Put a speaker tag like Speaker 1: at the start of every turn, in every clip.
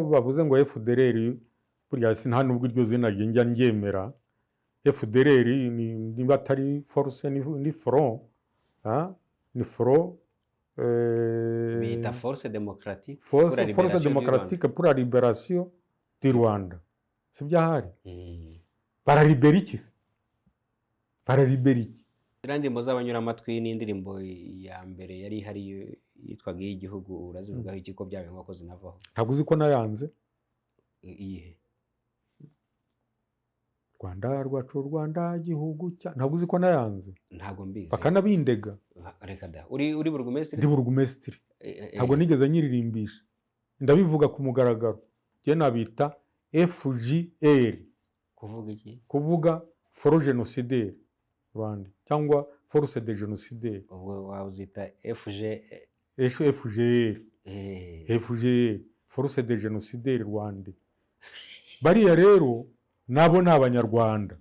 Speaker 1: bavuze ngo FDLR burya nta nubwo iryo zina njya ndyemera. FDLR niba atari force ni front, ni front
Speaker 2: bita force démocratique
Speaker 1: pour la libération du Rwanda. Si byahari baralibera iki se? Baralibera iki?
Speaker 2: Indirimbo z'abanyura amatwi n'indirimbo ya mbere yari hari yitwaga iy'igihugu, urazivugaho iki ko byabaye ngo zinavaho?
Speaker 1: Ntabwo uzi ko nayanze.
Speaker 2: Iyihe?
Speaker 1: Rwanda rwacu Rwanda igihugu cya, ntabwo uzi ko nayanze?
Speaker 2: Ntabwo mbizi.
Speaker 1: Bakanabindega.
Speaker 2: Reka da. Uri burugumesitiri?
Speaker 1: Ndi burugumesitiri. Ntabwo nigeze nyiririmbisha. Ndabivuga ku mugaragaro. Je nabita FGR.
Speaker 2: Kuvuga iki?
Speaker 1: Kuvuga Foro Genocidaire Rwanda cyangwa Force de Genocidaire.
Speaker 2: Ubwo wawuzita FGR.
Speaker 1: FGR Force de Genocidaire Rwanda. Bariya rero nabo ni abanyarwanda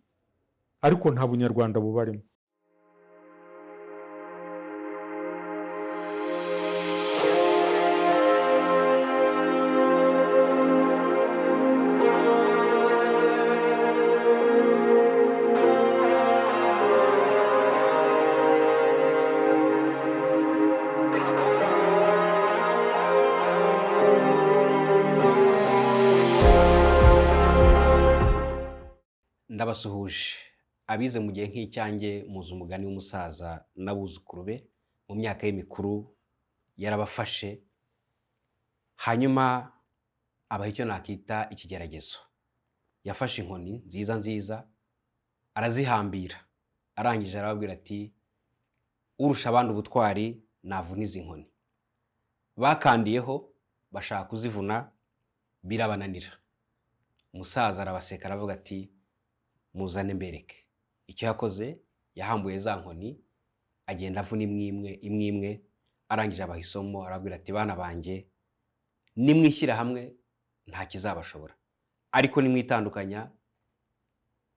Speaker 1: ariko nta bunyarwanda bubarimo.
Speaker 2: Ndabasuhuje abize mu gihe nk'icyanjye, muzi umugani w'umusaza n'abuzukuru be mu myaka y'imikuru yarabafashe, hanyuma abaha icyo nakita ikigeragezo. Yafashe inkoni nziza nziza arazihambira, arangije arababwira ati urusha abandi ubutwari navuna izi nkoni. Bakandiyeho bashaka kuzivuna birabananira. Umusaza arabaseka aravuga ati muzane mbereke. Icyo yakoze yahambuye za nkoni agenda avuna imwe, arangije abaha isomo arabwira ati bana banjye nimwishyira hamwe nta kizabashobora, ariko nimwitandukanya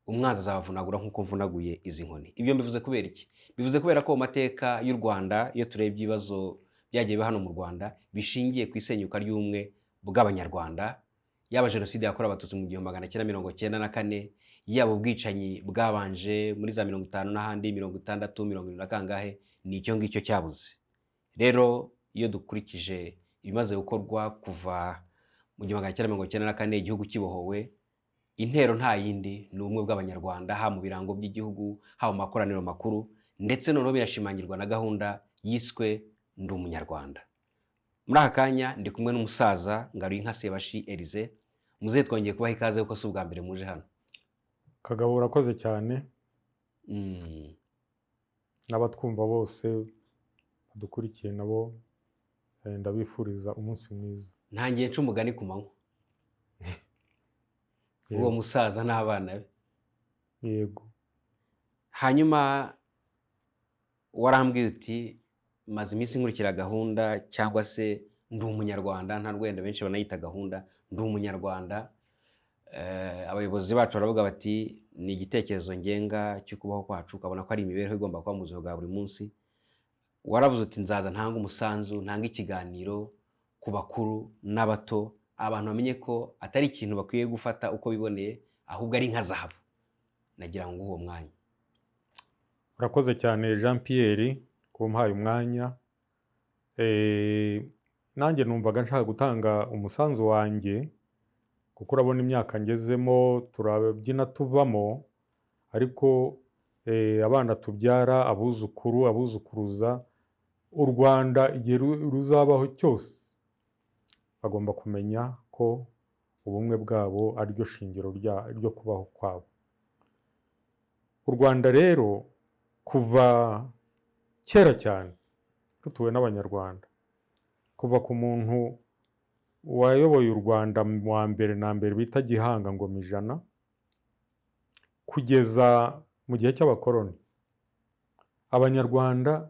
Speaker 2: umwanzi azabavunagura nk'uko mvunaguye izi nkoni. Ibyo mbivuze kubera iki? Bivuze kubera ko mu mateka y'u Rwanda iyo turebye ibibazo byagiye biba hano mu Rwanda bishingiye ku isenyuka ry'ubumwe bw'abanyarwanda, yaba jenoside yakorewe abatutsi mu 1994, yaba ubwicanyi bwabanje muri za 50 n'ahandi 60 70 na kangahe, ni icyo ngicyo cyabuze. Rero iyo dukurikije ibimaze gukorwa kuva mu 1994 igihugu kibohowe, intero nta yindi ni ubumwe bw'abanyarwanda, ha mu birango by'igihugu, ha mu makoraniro makuru, ndetse noneho birashimangirwa na gahunda yiswe ndi umunyarwanda. Muri aka kanya ndi kumwe n'umusaza Ngaruye Sebashi Elise. Muze twongeye kubaha ikaze kuko si ubwa mbere muje hano.
Speaker 1: Kagabo urakoze cyane. N'abatwumva bose badukurikiye nabo ndabifuriza umunsi mwiza.
Speaker 2: Ntangiye nca umugani ku manywa. Uwo musaza n'abana be.
Speaker 1: Yego.
Speaker 2: Hanyuma warambwiye uti maze iminsi nkurikira gahunda cyangwa se ndi umunyarwanda, nta rwenda benshi banayita gahunda ndi umunyarwanda. Abayobozi bacu baravuga bati ni igitekerezo ngenga cyo kubaho kwacu, ukabona ko ari imibereho igomba kuba mu buzima bwa buri munsi. Waravuze uti nzaza ntanga umusanzu, ntanga ikiganiro ku bakuru n'abato, abantu bamenye ko atari ikintu bakwiye gufata uko biboneye, ahubwo ari nka zahabu. Nagira ngo uwo mwanya.
Speaker 1: Urakoze cyane Jean Pierre kumpaye umwanya. Nanjye numvaga nshaka gutanga umusanzu wanjye kuko urabona imyaka ngezemo turabyina tuvamo, ariko abana tubyara, abuzukuru, abuzukuruza, u Rwanda igihe ruzabaho cyose bagomba kumenya ko ubumwe bwabo ari ryo shingiro ryo kubaho kwabo. U Rwanda rero kuva kera cyane rutuwe n'abanyarwanda, kuva ku muntu wayoboye u Rwanda wa mbere na mbere bita Gihanga Ngoma Ijana kugeza mu gihe cy'abakoloni, abanyarwanda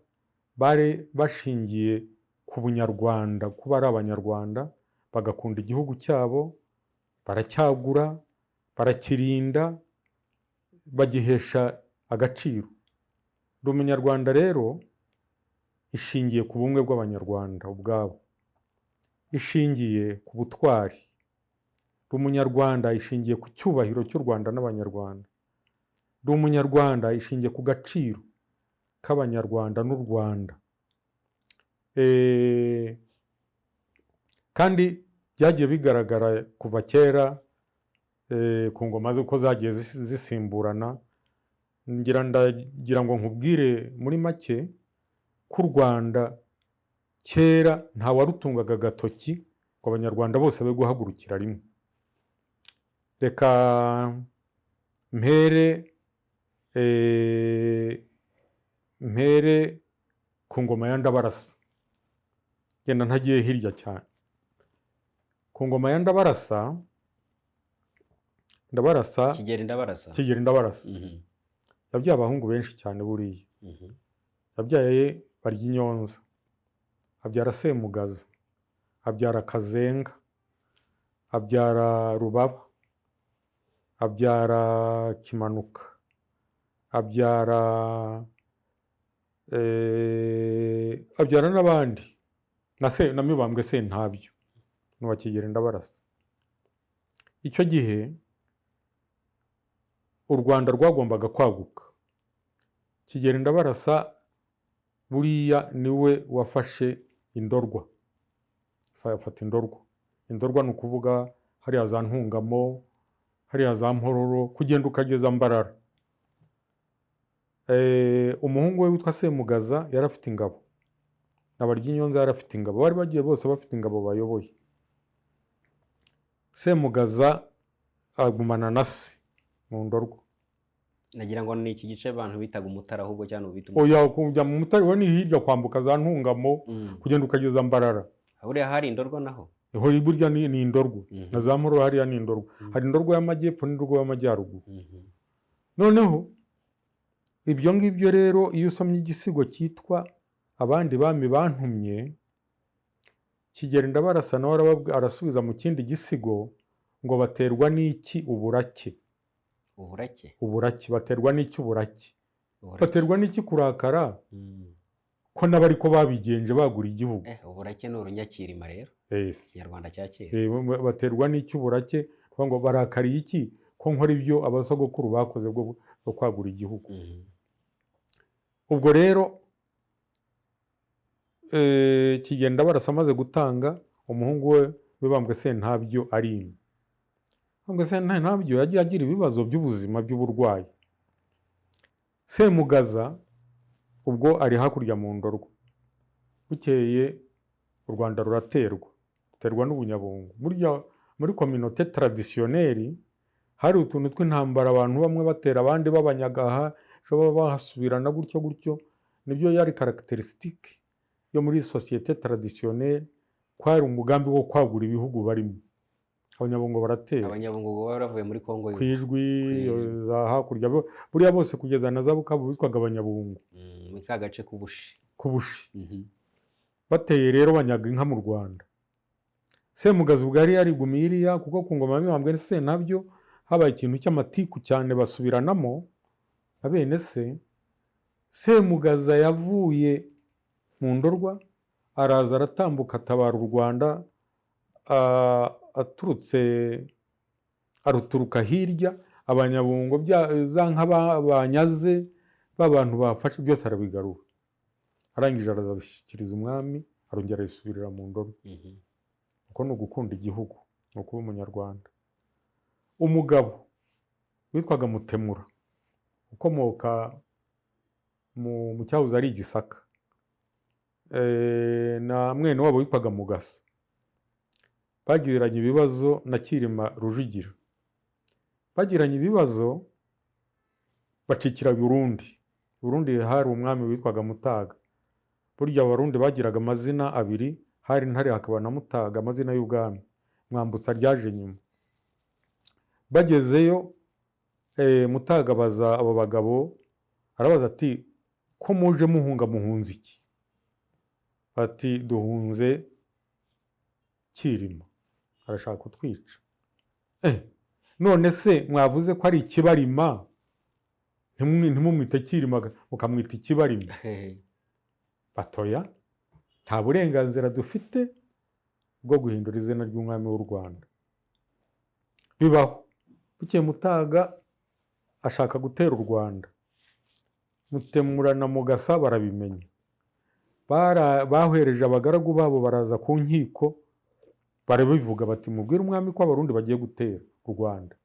Speaker 1: bari bashingiye ku bunyarwanda, kuba ari abanyarwanda bagakunda igihugu cyabo, baracyagura, barakirinda, bagihesha agaciro. Ndi umunyarwanda rero ishingiye ku bumwe bw'abanyarwanda ubwabo, ishingiye ku butwari, ndi umunyarwanda ishingiye ku cyubahiro cy'u Rwanda n'abanyarwanda, ndi umunyarwanda ishingiye ku gaciro k'abanyarwanda n'u Rwanda. Kandi byagiye bigaragara kuva kera ku ngoma z'uko zagiye zisimburana. Ndagira ngo nkubwire muri make ko u Rwanda kera nta warutungaga agatoki ngo abanyarwanda bose be guhagurukira rimwe. Reka mpere ku ngoma ya Ndabarasa, genda ntagiye hirya cyane. Ku ngoma ya Ndabarasa
Speaker 2: Kigeli
Speaker 1: Ndabarasa yabyaye abahungu benshi cyane buriya. Yabyaye Baryinyonza, abyara Semugaza, abyara Kazenga, abyara Rubaba, abyara Kimanuka, abyara n'abandi na Mibambwe Sentabyo n'uwa Kigeli Ndabarasa. Icyo gihe u Rwanda rwagombaga kwaguka. Kigeli Ndabarasa buriya niwe wafashe Indorwa, afata Indorwa. Indorwa ni ukuvuga hariya za Ntungamo, hariya za Mpororo, kugenda ukageza Mbarara. Umuhungu we witwa Semugaza yari afite ingabo, na Baryinyonza yari afite ingabo, bari bagiye bose bafite ingabo bayoboye. Semugaza agumana na se mu Ndorwa.
Speaker 2: Nagira ngo ni iki gice abantu bitaga Umutara ahubwo cyane ubita
Speaker 1: Oya, kujya mu Mutara we ni hirya kwambuka za Ntungamo kugenda ukageza Mbarara.
Speaker 2: Buriya hari Indorwa naho?
Speaker 1: Burya ni Indorwa, na za Mpororo hariya ni Indorwa. Hari Indorwa y'amajyepfo n'Indorwa y'amajyaruguru. Noneho ibyo ngibyo rero iyo usomye igisigo cyitwa Abandi Bami Bantumye, Kigeli Ndabarasa nawe arasubiza mu kindi gisigo ngo baterwa n'iki uburake. Uburake baterwa n'iki uburake. Baterwa n'iki kurakara ko n'abari ko babigenje bagura igihugu.
Speaker 2: Uburake ni urunyakirima rero. Ikinyarwanda cya kera.
Speaker 1: Baterwa n'iki uburake, ngo barakariye iki ko nkora ibyo abasogokuru bakoze bwo kwagura igihugu. Ubwo rero Kigeli Ndabarasa amaze gutanga, umuhungu we Mibambwe Sentabyo arima. Mibambwe Sentabyo yagiye agira ibibazo by'ubuzima by'uburwayi. Semugaza ubwo ari hakurya mu Ndorwa. Bukeye u Rwanda ruterwa n'ubunyabungo. Burya muri communauté traditionnelle hari utuntu tw'intambara, abantu bamwe batera abandi b'abanyagaha, baba bahasubirana gutyo. Nibyo yari caractéristique yo muri société traditionnelle, kwari umugambi wo kwagura ibihugu barimo. Abanyabungo baratera.
Speaker 2: Abanyabungo baravuye muri Kongo
Speaker 1: Kwijwi za hakurya, buriya bose kugeza na za Bukavu bitwaga Abanyabungo.
Speaker 2: Mu ka gace
Speaker 1: Kubushi. Bateye rero banyaga inka mu Rwanda. Semugaza ubwo yari yarigumiye iriya, kuko ku ngoma ya Mibambwe Sentabyo habaye ikintu cy'amatiku cyane, basubiranamo na bene se. Semugaza yavuye mu Ndorwa araza aratambuka atabara u Rwanda, aruturuka hirya. Abanyabungo za nka banyaze b'abantu bafashe byose arabigarura. Arangije arazabishyikiriza umwami, arongera yisubirira mu Ndorwa. Uko ni ugukunda igihugu, ni ukuba umunyarwanda. Umugabo witwaga Mutemura ukomoka mu cyahoze ari Gisaka, na mwene wabo witwaga Mugasa, bagiranye ibibazo na Cyilima Rujugira. Bagiranye ibibazo bacikira Burundi. Burundi hari umwami witwaga Mutaga. Burya Abarundi bagiraga amazina abiri, hari Ntare hakaba na Mutaga, amazina y'ubwami. Mwambutsa ryaje nyuma. Bagezeyo Mutaga baza abo bagabo, arabaza ati ko muje muhunga muhunze iki? Ati duhunze Cyilima, arashaka kutwica. None se mwavuze ko ari ikibarima, ntimumwite Cyilima mukamwita ikibarima? Batoya, nta burenganzira dufite bwo guhindura izina ry'umwami w'u Rwanda. bibaho. Bukeye Mutaga ashaka gutera u Rwanda, Mutemura na Mugasa barabimenya, bahereje abagaragu babo baraza ku nkiko, barabivuga bati mubwire umwami ko abarundi bagiye gutera u Rwanda.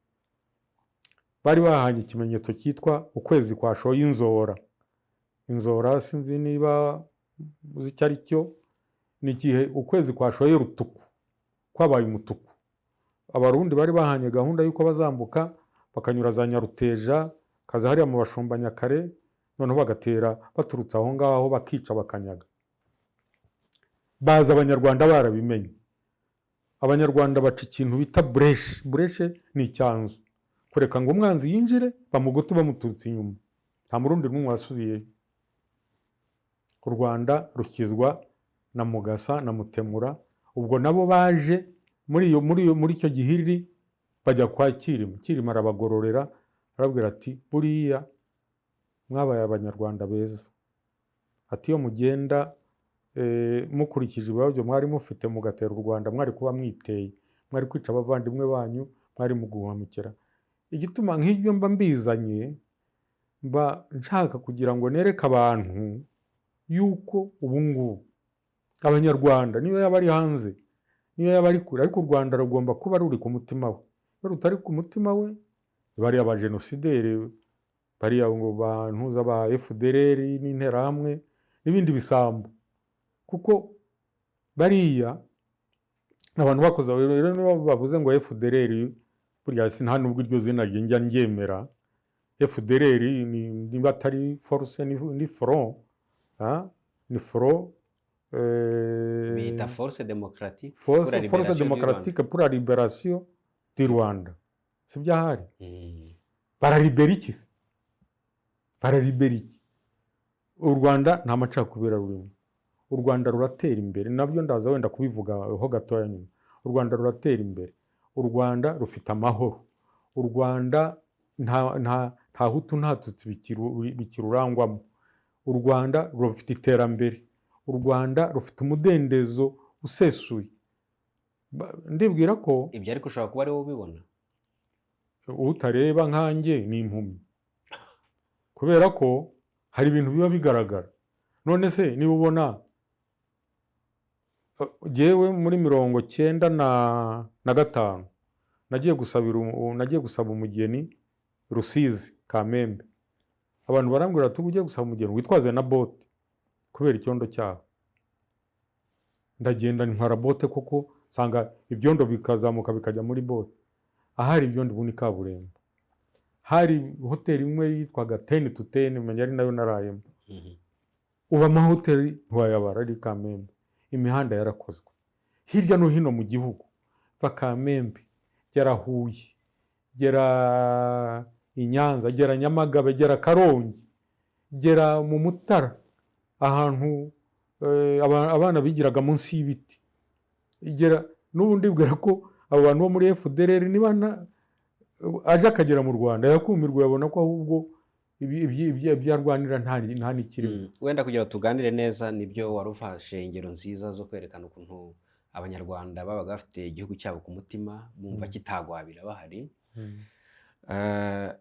Speaker 1: Bari bahanye ikimenyetso cyitwa ukwezi kwashoye inzora. Inzora sinzi niba uzi icyo ari cyo, ni igihe ukwezi kwashoye rutuku, kwabaye umutuku. Abarundi bari bahanye gahunda y'uko bazambuka bakanyura za Nyaruteja, kaza hariya mu Bashumba Nyakare, noneho bagatera baturutse aho ngaho bakica bakanyaga. Baza abanyarwanda barabimenye. Abanyarwanda baca ikintu bita bureshe. Bureshe ni icyanzu, kureka ngo umwanzi yinjire bamugote bamuturutse inyuma. Nta murundi n'umwe wasubiyeyo. U Rwanda rukizwa na Mugasa na Mutemura. Ubwo nabo baje muri icyo gihiriri bajya kwa Cyilima. Cyilima arabagororera, arabwira ati buriya mwabaye abanyarwanda beza, ati iyo mugenda mukurikije ibibazo mwari mufite mugatera u Rwanda, mwari kuba mwiteye, mwari kwica abavandimwe banyu, mwari muguhamukira. Igituma nk'ibyo mba mbizanye, mba nshaka kugira ngo nereke abantu yuko ubu ngubu abanyarwanda niyo yaba ari hanze, niyo yaba ari kure, ariko u Rwanda rugomba kuba ruri ku mutima we. Iyo rutari ku mutima we, bariya ba jenosideri, bariya ngo bantuza ba FDLR n'interahamwe n'ibindi bisambo, kuko bariya abantu bakoze rero niba bavuze ngo FDLR, burya nta nubwo iryo zina njya ndyemera. FDLR niba atari force ni front, ni front
Speaker 2: bita force démocratique
Speaker 1: pour la libération du Rwanda. Si byahari baralibera iki se? Baralibera iki? U Rwanda nta macakubira rurimo. U Rwanda ruratera imbere, nabyo ndaza wenda kubivugaho gatoya nyuma. U Rwanda ruratera imbere, u Rwanda rufite amahoro, u Rwanda nta hutu nta tutsi bikirurangwamo, u Rwanda rufite iterambere, u Rwanda rufite umudendezo usesuye. Ndibwira ko
Speaker 2: ibyo ariko ushobora kuba ari wowe ubibona,
Speaker 1: utareba nkanjye ni impumyi, kubera ko hari ibintu biba bigaragara. None se niba ubona jewe muri 1995 nagiye gusaba umugeni Rusizi Kamembe, abantu barambwira ati ugiye gusaba umugeni witwaze na bote kubera icyondo cyaho. Ndagenda ntwara bote kuko sanga ibyondo bikazamuka bikajya muri bote. Ahari ibyondo buni kaburembo, hari hoteli imwe yitwaga 10 to 10 menya ari nayo narayemo. Uba amahoteli ntiwayabara ari Kamembe. Imihanda yarakozwe hirya no hino mu gihugu, va Kamembe gera Huye, gera Inyanza, gera Nyamagabe, gera Karongi, gera mu Mutara, ahantu abana bigiraga munsi y'ibiti. Igera n'ubundi bwira ko abo bantu bo muri FDLR niba aje akagera mu Rwanda yakumirwa, yabona ko ahubwo ibyarwanira nta nikirimo.
Speaker 2: Wenda kugira ngo tuganire neza, nibyo wari ufashe ingero nziza zo kwerekana ukuntu abanyarwanda babaga bafite igihugu cyabo ku mutima, bumva kitagwabira bahari.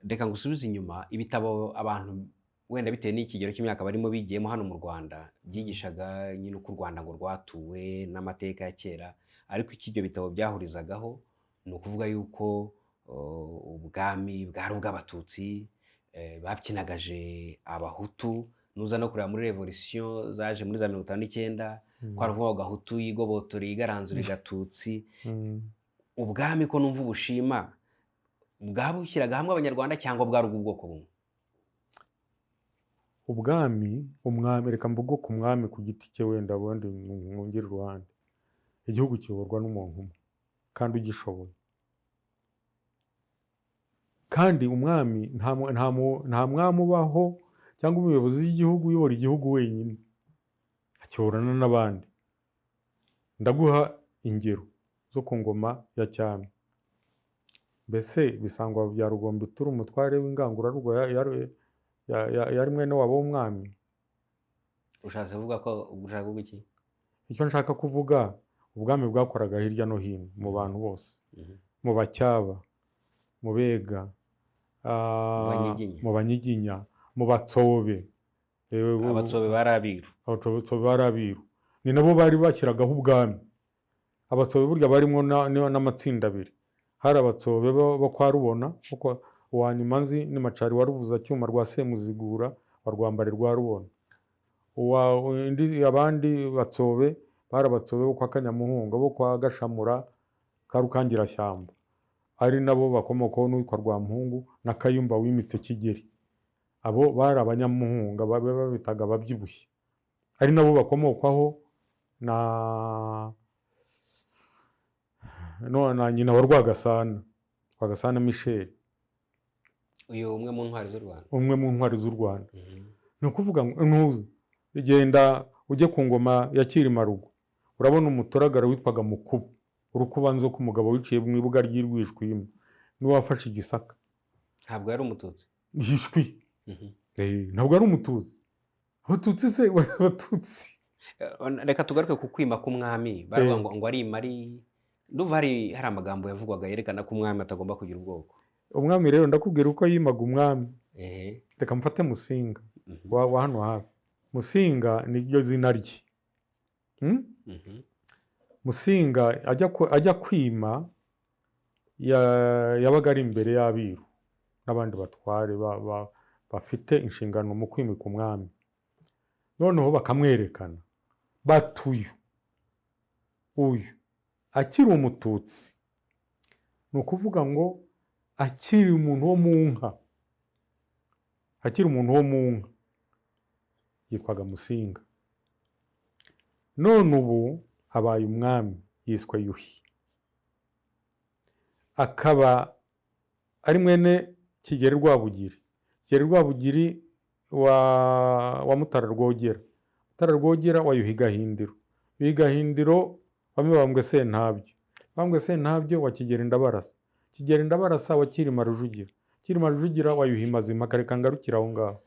Speaker 2: Reka ngusubize inyuma, ibitabo abantu wenda bitewe n'ikigero cy'imyaka barimo bigiyemo hano mu Rwanda byigishaga nyine uko u Rwanda ngo rwatuwe n'amateka ya kera, ariko ibyo bitabo byahurizagaho ni ukuvuga yuko ubwami bwari ubw'abatutsi, babyinagaje abahutu. Nuza no kureba muri revolution zaje muri za 1959 kwaravuga gahutu yigobotora igaranzura igatutsi. Ubwami ko numva ubushima bwabushyiraga hamwe abanyarwanda cyangwa bwari ubwoko bumwe?
Speaker 1: umwami reka mvugo ku mwami ku giti cye, wenda ubundi mwongere uruhande. Igihugu kiyoborwa n'umuntu umwe kandi ugishoboye, kandi umwami nta mwami ubaho cyangwa umuyobozi w'igihugu uyobora igihugu wenyine, akiyoborana n'abandi. Ndaguha ingero zo ku ngoma ya cyami. Mbese Bisangwa bya Rugombe turi umutware w'ingangurarugo yari mwene wabo w'umwami.
Speaker 2: Ushatse kuvuga ko ushaka kuvuga iki?
Speaker 1: Icyo nshaka kuvuga, ubwami bwakoraga hirya no hino mu bantu bose, mu Bacyaba, mu Bega,
Speaker 2: Banyiginya.
Speaker 1: mu Banyiginya, mu Batsobe.
Speaker 2: Abatsobe bari abiru.
Speaker 1: Abatsobe bari abiru, ni nabo bari bashyiragaho ubwami. Abatsobe burya barimo n'amatsinda abiri, hari Abatsobe bo kwa Rubona, uwa nyuma nzi ni Macari wa Ruvuzacyuma rwa Semuzigura wa Rwambare rwa Rubona. Abandi Batsobe bari Abatsobe bo kwa Kanyamuhunga, bo kwa Gashamura ka Rukangirashyamba, ari nabo bakomokaho n'uwitwa Rwamuhungu na Kayumba wimitse Kigeri. Abo bari Abanyamuhunga babitaga ababyibushye, ari nabo bakomokwaho na nyina wa Rwagasana Michel,
Speaker 2: uyu umwe mu ntwari z'u Rwanda.
Speaker 1: Ni ukuvuga ngo ntuzi ugenda ujye ku ngoma ya Cyilima-Rugo, urabona umuturagara witwaga Mukuba, urukubanzoka, umugabo wiciye mu ibuga ry'Irwishwima, niwe wafashe i Gisaka.
Speaker 2: Ntabwo yari umututsi.
Speaker 1: Ishwi. Ntabwo ari umututsi. Abatutsi se abatutsi.
Speaker 2: Reka tugaruke ku kwima k'umwami. Baravuga ngo ari imari. Ndumva hari amagambo yavugwaga yerekana ko umwami atagomba kugira ubwoko.
Speaker 1: Umwami rero ndakubwira uko yimaga umwami. Reka mfate Musinga wa hano hafi. Musinga niryo zina rye. Musinga ajya kwima yabaga ari imbere y'abiru n'abandi batware bafite inshingano mu kwimika umwami. Noneho bakamwerekana batuyu uyu akiri umututsi, ni ukuvuga ngo akiri umuntu wo mu nka, yitwaga Musinga. None ubu abaye umwami yiswe Yuhi, akaba ari mwene Kigeri Rwabugiri. Kigeri Rwabugiri wa Mutara Rwogera, Mutara Rwogera wa Yuhi Gahindiro, Yuhi Gahindiro wa Mibambwe Sentabyo, Mibambwe Sentabyo wa Kigeri Ndabarasa, Kigeri Ndabarasa wa Cyilima Rujugira, Cyilima Rujugira wa Yuhi Mazima. Kareka ngarukira aho ngaho,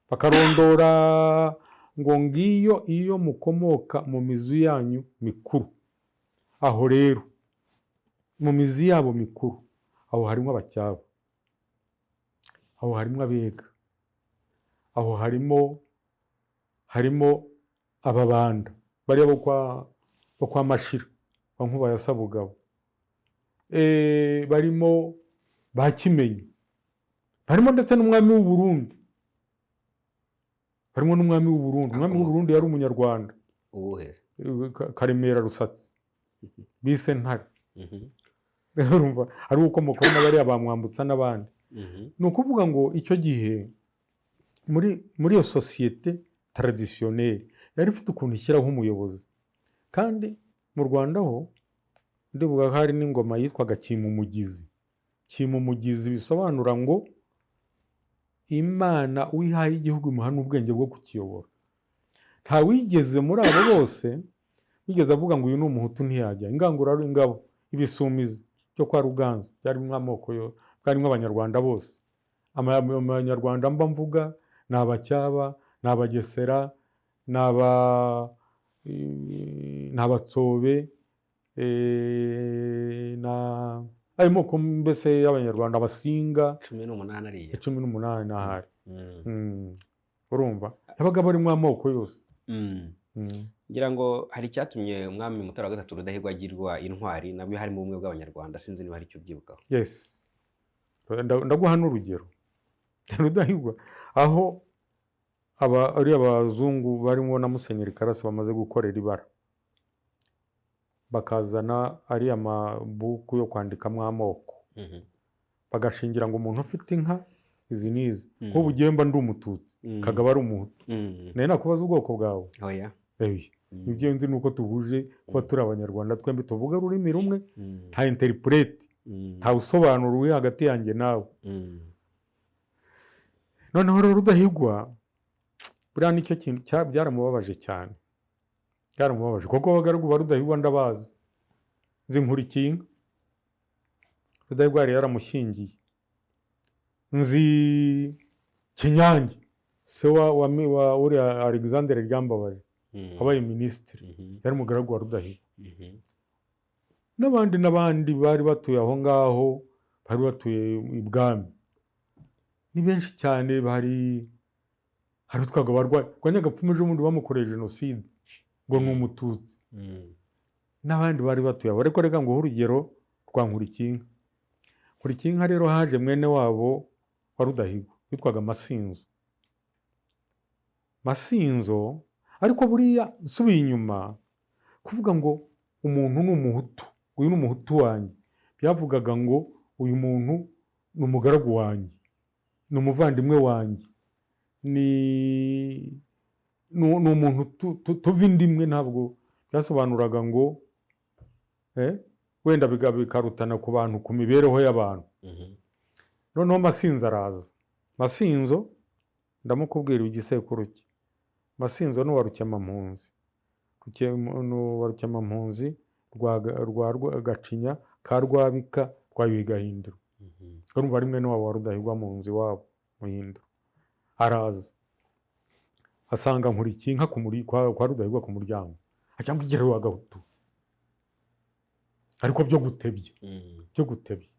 Speaker 1: bakarondora ngo ngiyo iyo mukomoka mu mizi yanyu mikuru. Aho rero mu mizi yabo mikuru, aho harimo Abacyaba, aho harimo Abega, aho harimo Ababanda bariya bo kwa Mashira wa Nkuba ya Sabugabo, barimo ba Kimenyi, barimo ndetse n'umwami w'u Burundi. Umwami w'u Burundi yari umunyarwanda. Karemera Rusatsi bise Ntare. Urumva ari ukomokaho n'abariya bamwambutsa n'abandi. Ni ukuvuga ngo icyo gihe muri iyo sosiyete taradisiyoneri yari ifite ukuntu ishyiraho umuyobozi. Kandi mu Rwanda ho ndibuga hari n'ingoma yitwaga Cyimumugizi. Cyimumugizi bisobanura ngo Imana wihaye igihugu imuha n'ubwenge bwo kukiyobora. Nta wigeze muri abo bose wigeze avuga ngo uyu ni umuhutu ntiyajya. Ingangura ari ingabo, ibisumizi cyo kwa Ruganzu byarimo amoko bwarimo Abanyarwanda bose. Abanyarwanda mba mvuga ni Abacyaba, ni Abagesera, ni Abatsobe, ayo moko mbese y'Abanyarwanda, Abasinga
Speaker 2: 18 ariya
Speaker 1: 18 n'ahari. Urumva yabaga barimo amoko yose.
Speaker 2: ngira ngo hari icyatumye umwami Mutara wa gatatu Rudahigwa agirwa intwari, nabyo harimo ubumwe bw'Abanyarwanda. Sinzi niba hari icyo ubyibukaho.
Speaker 1: Yes, ndaguha n'urugero. Rudahigwa aho ari abazungu barimo na Musenyeri Karasi bamaze gukorera ibara, bakazana ari amabuku yo kwandikamo amoko, bagashingira ngo umuntu ufite inka izi n'izi, ko Bugemba ndi umututsi, Kagaba ari umuhutu. Nari nakubaza ubwoko bwawe.
Speaker 2: Oya.
Speaker 1: Ibyo nzi nuko tuhuje kuba turi Abanyarwanda, twembi tuvuga ururimi rumwe, nta interprete, nta usobanura uri hagati yanjye nawe. Noneho rero Rudahigwa buriya nicyo kintu byaramubabaje cyane. Byaramubabaje kuko abagaragu ba Rudahigwa ndabazi, nzi Nkurikiye inka. Rudahigwa yari yaramushyingiye. Nzi Kinyange se wa uriya Alexandre Ryambabaje wabaye minisitiri, yari umugaragu wa Rudahigwa. N'abandi bari batuye aho ngaho bari batuye ibwami ni benshi cyane. hari utwaga abarwayi kwa Nyagapfumu ejo bundi bamukoreye jenoside ngo ni umututsi, n'abandi bari batuye aho. Ariko reka nguhe urugero rwa Nkurikinka. Nkurikinka rero haje mwene wabo wa Rudahigwa witwaga Masinzo. Ariko buriya nsubiye inyuma kuvuga ngo umuntu ni umuhutu, uyu ni umuhutu wanjye, byavugaga ngo uyu muntu ni umugaragu wanjye, ni umuvandimwe wanjye, ni umuntu tuva indi imwe. Ntabwo byasobanuraga ngo wenda bikarutana ku bantu, ku mibereho y'abantu. Noneho Masinzo araza. Masinzo ndamukubwira igisekuru cye. Masinzo ni uwa Rukemampunzi, rwa Gacinya ka Rwabika rwa Yuhi Gahindiro. Urumva ari mwene wabo wa Rudahigwa Mpunzi wabo Muhindiro. Araza asanga Nkurikinka kwa Rudahigwa ku muryango, acyanga igero wa Gahutu, ariko byo gutebya.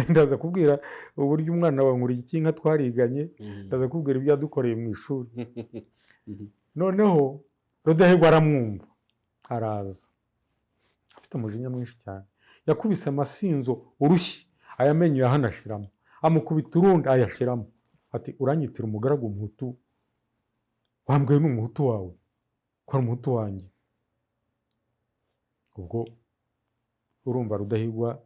Speaker 1: Ndaza kubwira uburyo umwana wa Nkurikinka twariganye, ndaza kubwira ibyo yadukoreye mu ishuri. Noneho Rudahigwa aramwumva, araza afite umujinya mwinshi cyane. Yakubise Masinzo urushyi, ayamenyo yahanashiramo, amukubita urundi ayashiramo, ati uranyitira umugaragu umuhutu, wambwiye ni umuhutu wawe ko ari umuhutu wanjye. Ubwo urumva Rudahigwa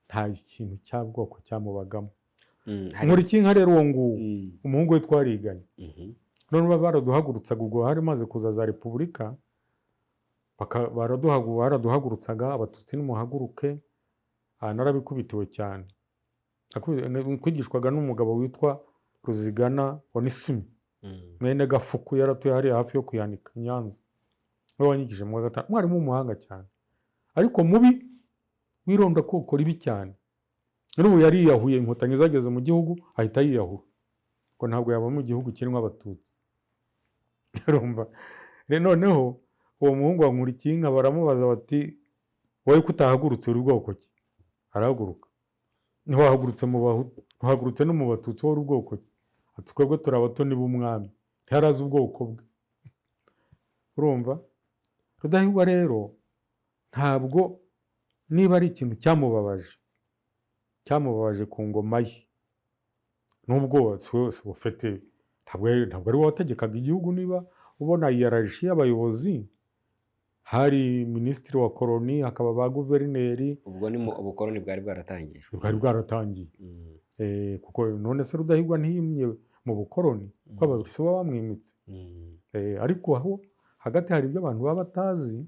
Speaker 1: nta kintu cy'ubwoko cyamubagamo. Nkurikinka rero uwo nguwo umuhungu we twariganye, none baraduhagurutsaga ubwo hari maze kuza za repubulika, baraduhagurutsaga abatutsi nimuhaguruke. Narabikubitiwe cyane, kwigishwaga n'umugabo witwa Ruzigana Onesime mwene Gafuku, yaratuye hariya hafi yo kuyanika Nyanza. We wanyigije mu wa gatanu, mwarimu w'umuhanga cyane, ariko mubi wironda koko ribi cyane. N'ubu yari yiyahuye, Inkotanyi zageze mu gihugu ahita yiyahura, ko ntabwo yaba mu gihugu kirimo abatutsi. Urumva noneho uwo muhungu wa Nkurikinka baramubaza bati wowe kutahagurutse uri bwoko ki? Arahaguruka, ntiwahagurutse mu Bahutu, uhagurutse no mu Batutsi, wowe uri bwoko ki? Ati twebwe turi abatoni b'umwami. Ntiyarazi ubwoko bwe. Urumva Rudahigwa rero ntabwo, niba ari ikintu cyamubabaje ku ngoma ye, nubwo wose ufite, ntabwo ari wowe wategekaga igihugu. Niba ubona hiyararshi y'abayobozi, hari minisitiri wa koloni, hakaba ba guverineri.
Speaker 2: Ubwo ni ubukoloni bwari
Speaker 1: bwaratangiye. Kuko none se Rudahigwa ntiyimye mu bukoloni, kuko ababisi baba bamwimitse. Ariko aho hagati hari ibyo abantu baba batazi,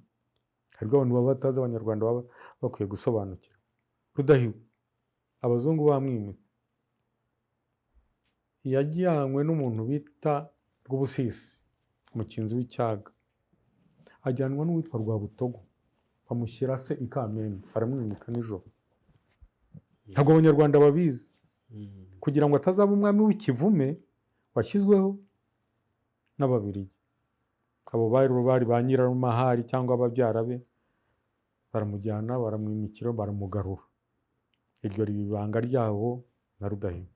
Speaker 1: Abanyarwanda baba bakwiye gusobanukira. Rudahigwa abazungu bamwimitse, yajyanywe n'umuntu bita Rwubusisi, umukinzi w'icyaga, ajyanwa n'uwitwa Rwabutogo, bamushyira se i Kamembe, aramwimika nijoro. Ntabwo Abanyarwanda babizi, kugira ngo atazaba umwami w'ikivume washyizweho n'Ababiligi. Abo bari ba Nyiramahari cyangwa ababyara be, baramujyana, baramwimikira, baramugarura. Iryo riba ibanga ryabo na Rudahigwa.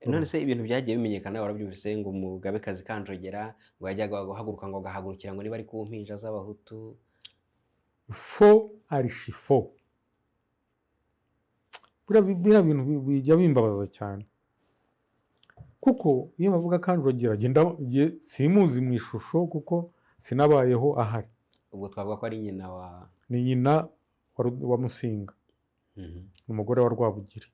Speaker 2: None se ibintu byagiye bimenyekana, warabyumvise ngo Umugabekazi Kanjogera ngo yajyaga guhaguruka ngo agahagurukira ngo niba ari ku mpinja z'Abahutu.
Speaker 1: Arishifo. Biriya bintu bijya bimbabaza cyane, kuko iyo bavuga Kanjogera simuzi mu ishusho kuko sinabayeho ahari.
Speaker 2: Ubwo twavuga ko ari nyina
Speaker 1: ni nyina wa Musinga, umugore wa Rwabugiri.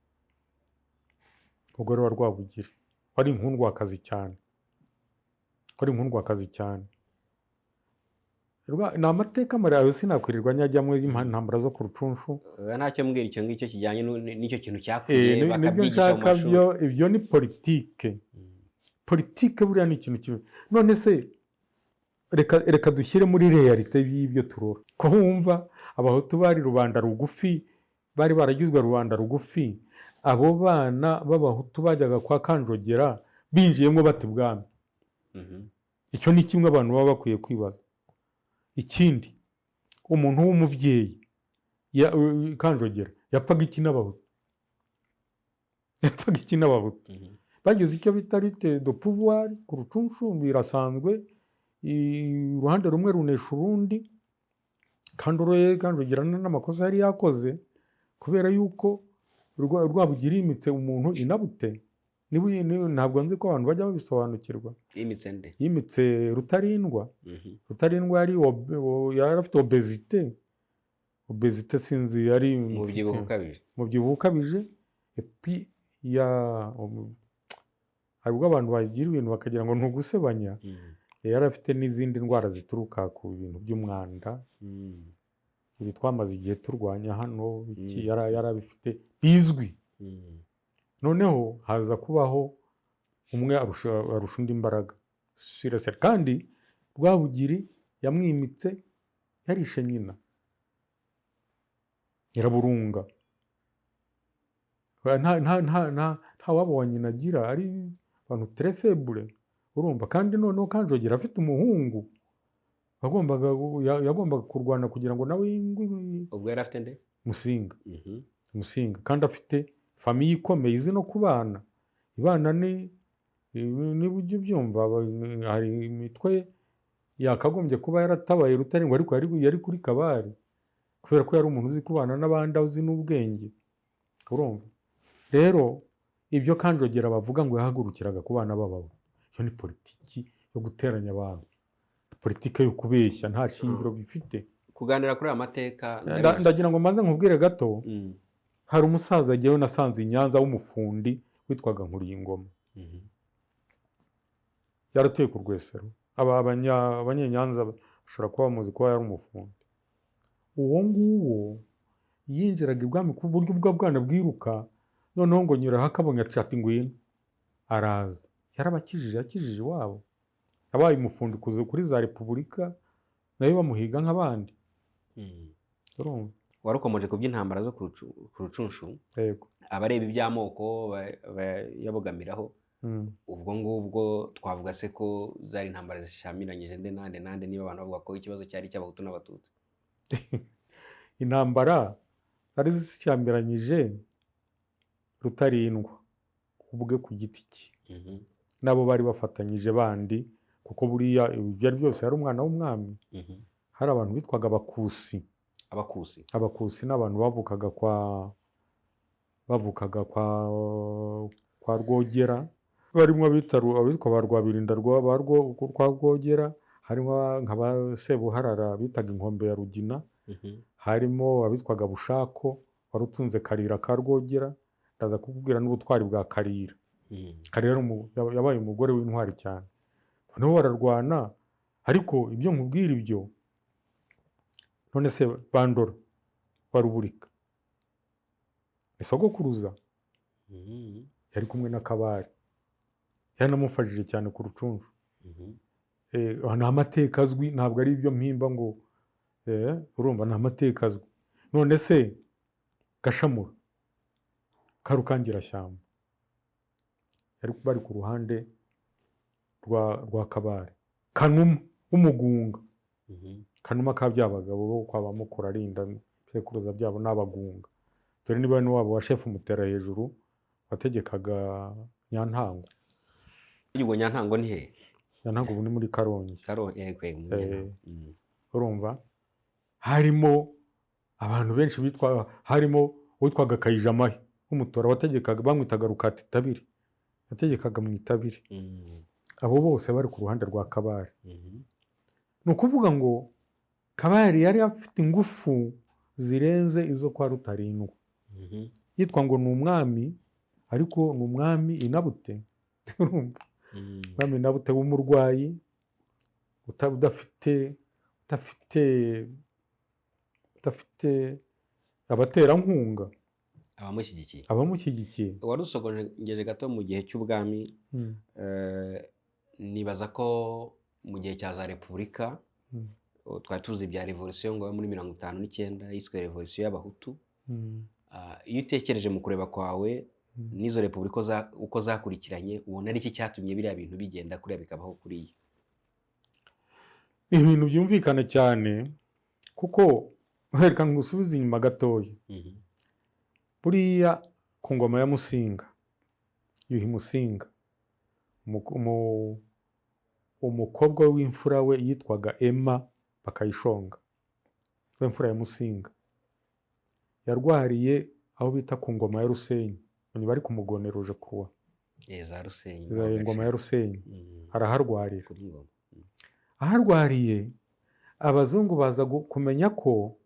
Speaker 1: Wari inkundwakazi cyane. Ni amateka maremare sinakwirirwa nyajyamo y'intambara zo ku Rucunshu.
Speaker 2: Ntacyo mbwira icyo ngicyo kijyanye n'icyo kintu cyakuye
Speaker 1: bakabyigisha mu mashuri. Ibyo ni politike. Politike buriya ni ikintu kibi. None se reka dushyire muri realite y'ibyo turora. Ko wumva Abahutu bari rubanda rugufi, bari baragizwe rubanda rugufi, abo bana b'Abahutu bajyaga kwa Kanjogera binjiyemo bati bwami. Icyo ni kimwe abantu baba bakwiye kwibaza. Ikindi, umuntu w'umubyeyi Kanjogera yapfaga iki n'abahutu yapfaga iki n'abahutu bagize icyo bita rite do pouvoir ku rucunshu birasanzwe uruhande rumwe runesha urundi kandi Kanjogera n'amakosa yari yakoze kubera yuko Rwabugiri yimitse umuntu inabute ntabwo nzi ko abantu bajya babisobanukirwa.
Speaker 2: yimitse nde?
Speaker 1: Yimitse Rutarindwa. Rutarindwa yari afite obezite sinzi yari umubyibuho ukabije hari ubwo abantu bagira ibintu bakagira ngo ni ugusebanya. Yari afite n'izindi ndwara zituruka ku bintu by'umwanda ibi twamaze igihe turwanya hano yari abifite bizwi. Noneho haza kubaho umwe arusha undi imbaraga kandi Rwabugiri yamwimitse yarishe nyina Nyiraburunga. Nta wabo wa nyina agira ari abantu très faible urumva. kandi noneho Kanjogera afite umuhungu yagombaga kurwana kugira ngo nawe
Speaker 2: ubwo yari afite nde?
Speaker 1: Musinga kandi afite famiye ikomeye izi no kubana ibana niba ujya ubyumva hari imitwe yakagombye kuba yaratabaye Rutarindwa ariko yari kuri Kabare kubera ko yari umuntu uzi kubana n'abandi uzi n'ubwenge urumva. Rero ibyo Kanjogera bavuga ngo yahagurukiraga ku bana b'abahutu iyo ni politiki yo guteranya abantu, politiki yo kubeshya nta shingiro bifite.
Speaker 2: Kuganira kuri aya mateka
Speaker 1: ndagira ngo mbanze nkubwire gato. Hari umusaza agiyeho nasanze i Nyanza w'umufundi witwaga Nkuriyingoma. Yaratuye ku Rwesero. Abanyenyanza bashobora kuba bamuzi kuba yari umufundi. Uwo nguwo yinjiraga ibwami ku buryo bwana bwiruka noneho ngo nyuraho akabonye ati ngwino araza. Yakijije iwabo yabaye umufundi kuza kuri za Repubulika nayo bamuhiga nk'abandi.
Speaker 2: Warukomeje ku by'intambara zo ku rucunshu.
Speaker 1: Yego.
Speaker 2: Abareba iby'amoko yabogamiraho ubwo ngubwo twavuga se ko zari intambara zishamiranyije nande niba abantu bavuga ko ikibazo cyari cy'abahutu n'abatutsi.
Speaker 1: Intambara zari zishamiranyije Rutarindwa ubwe ku giti cye nabo bari bafatanyije bandi kuko buriya byari byose yari umwana w'umwami. Hari abantu bitwaga Abakusi n'abantu bavukaga kwa Rwogera barimo abitwa ba Rwabirinda rwa Rwogera, harimo nka ba Sebuharara bitaga Inkombe ya Rugina, harimo abitwaga Bushako wari utunze Karira ka Rwogera. Ndaza kukubwira n'ubutwari bwa Karira. Karira yabaye umugore w'intwari cyane. Noneho bararwana ariko ibyo nkubwira ibyo none se Bandora wa Rubulika ni sogokuruza yari kumwe na Kabare yanamufashije cyane ku rucunshu. Ni amateka azwi ntabwo ari ibyo mpimba ngo urumva ni amateka azwi. None se Gashamura Karukangirashyamba bari ku ruhande rwa Kabare. Kanuma w'Umugunga, Kanuma ka byabagabo bo kwa Bamukura arinda ibikuruza byabo n'Abagunga. Dore niba wabo wa Shefu Mutera hejuru wategekaga Nyantango.
Speaker 2: Ubwo Nyantango ni he?
Speaker 1: Nyantango ubu ni muri Karongi. Urumva harimo abantu benshi harimo uwitwaga Kayijamahe w'Umutora wategekaga bamwitaga Rukatitabire yategekaga mu Itabire. Abo bose bari ku ruhande rwa Kabare. Ni ukuvuga ngo Kabare yari afite ingufu zirenze izo kwa Rutarindwa. Yitwa ngo ni umwami ariko ni umwami inabute. Umwami inabute w'umurwayi udafite abaterankunga abamushyigikiye.
Speaker 2: Warusogojeje gato mu gihe cy'ubwami. Nibaza ko mu gihe cya za Repubulika twari tuzi ibya revolution ngo muri 59 yiswe revolution y'abahutu. Iyo utekereje mu kureba kwawe n'izo Repubulika uko zakurikiranye ubona ari iki cyatumye biriya bintu bigenda kuriya bikabaho kuriya?
Speaker 1: Ibintu byumvikana cyane kuko reka ngusubize inyuma gatoya.
Speaker 2: Mhm.
Speaker 1: Buriya ku ngoma ya Musinga, Yuhi Musinga, umukobwa w'imfura we yitwaga Emma Bakayishonga, we mfura ya Musinga, yarwariye aho bita ku ngoma ya Rusenyi, bari ku Mugonero uje kuwa
Speaker 2: za Rusenyi
Speaker 1: ingoma ya Rusenyi, araharwarira.
Speaker 2: kuri ngoma.
Speaker 1: Aharwariye abazungu baza kumenya ko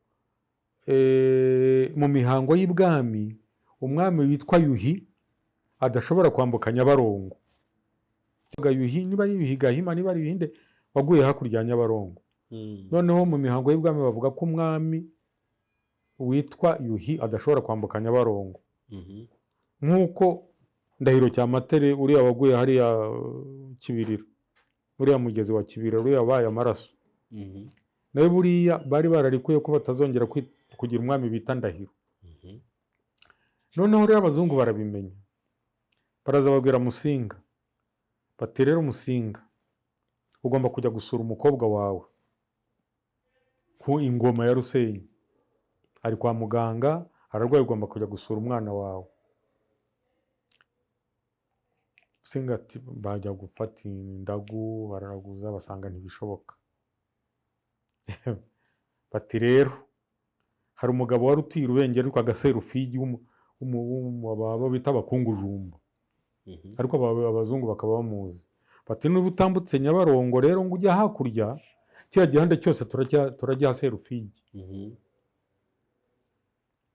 Speaker 1: mu mihango y'ibwami umwami witwa Yuhi adashobora kwambuka Nyabarongo. Yuhi niba ari Yuhi Gahima niba ari Yuhinde waguye hakurya ya Nyabarongo. Noneho mu mihango y'ibwami bavuga ko umwami witwa Yuhi adashobora kwambuka Nyabarongo. Nk'uko Ndahiro Cyamatare uriya waguye hariya Kibirira, uriya mugezi wa Kibirira uriya wabaye amaraso, nawe buriya bari bararikuye ko batazongera kugira umwami bita Ndahiro. Noneho rero abazungu barabimenya, baraza babwira Musinga bati rero Musinga, ugomba kujya gusura umukobwa wawe ku ingoma ya Rusenyi, ari kwa muganga ararwaye, ugomba kujya gusura umwana wawe. Musinga ati bajya gufata indagu bararaguza basanga ntibishoboka. Bati rero hari umugabo wari utuye Rubengera ariko Agaserufigi abo bita Abakungujumba, ariko abazungu bakaba bamuzi. Bati niba utambutse Nyabarongo rero ngo ujya hakurya, kiriya gihande cyose turajya Serufigi.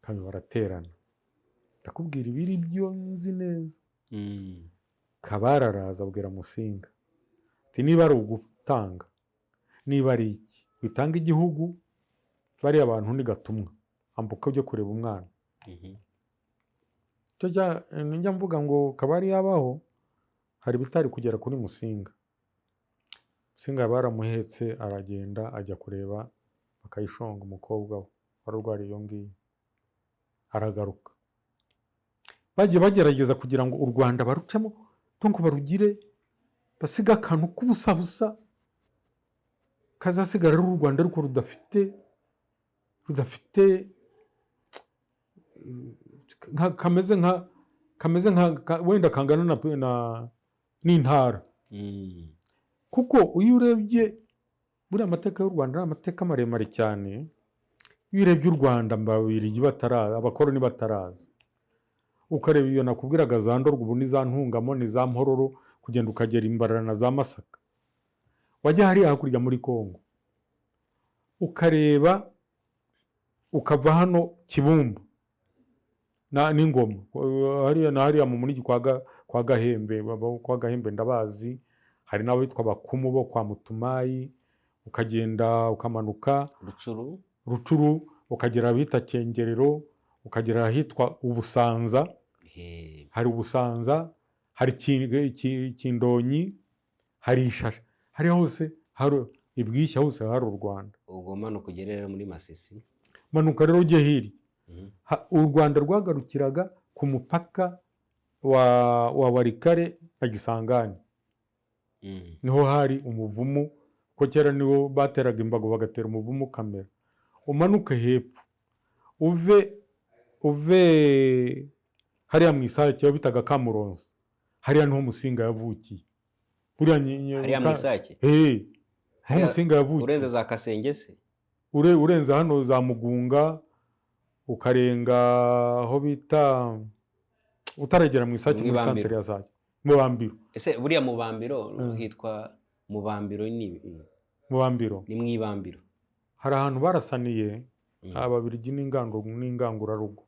Speaker 1: Kandi baraterana, ndakubwira ibiri byo nzi neza. Kabara araza abwira Musinga ati niba ari ugutanga, niba ari iki, witanga igihugu, bariya abantu ni gatumwa, ambuka ujye kureba umwana. Njya mvuga ngo Kabari yabaho hari bitari kugera kuri Musinga. Musinga baramuhetse aragenda ajya kureba Bakayishonga, umukobwa we wararwariye iyo ngiyo, aragaruka. Bagiye bagerageza kugira ngo u Rwanda barucemo, ngo barugire, basiga akantu k'ubusabusa kazasigara ari u Rwanda ariko rudafite kameze nka wenda kangana n'intara. Kuko iyo urebye buriya amateka y'u Rwanda ari amateka maremare cyane. Iyo urebye u Rwanda Ababiligi bataraza, abakoroni bataraza, ukareba iyo nakubwiraga za Ndorwa ubu ni za Ntungamo, ni za Mpororo, kugenda ukagera Imbarara na za Masaka, wajya hariya hakurya muri Kongo ukareba, ukava hano Kibumbu n'Ingoma, hariya mu munigi kwa Gahembe ndabazi, hari n'abitwa Bakumu bo kwa Mutumayi, ukagenda ukamanuka Rucuru ukagera ahitwa Cyengerero, ukagera ahitwa Ubusanza, hari Ubusanza, hari Kindonyi, hari Ishasha, hari hose hari Ibwishya, hose hari u Rwanda.
Speaker 2: Ubwo manuka ugere rero muri Masisi,
Speaker 1: manuka rero ujye hirya. U Rwanda rwagarukiraga ku mupaka wa Warikare na Gisangani, niho hari umuvumu, ko kera niho bateraga imbago bagatera umuvumu kamera. Umanuke hepfo uve hariya mu Isake bitaga Kamuronza, hariya niho Musinga yavukiye.
Speaker 2: hariya mu Isake,
Speaker 1: aho Musinga yavukiye,
Speaker 2: urenze za Kasenge se,
Speaker 1: urenze hano za Mugunga, ukarenga aho bita utaragera mu Isake muri santere ya Sake, Mubambiro.
Speaker 2: Ese buriya Mubambiro hitwa Mubambiro? Ni Mwibambiro.
Speaker 1: Hari ahantu barasaniye Ababiligi n'ingangurarugo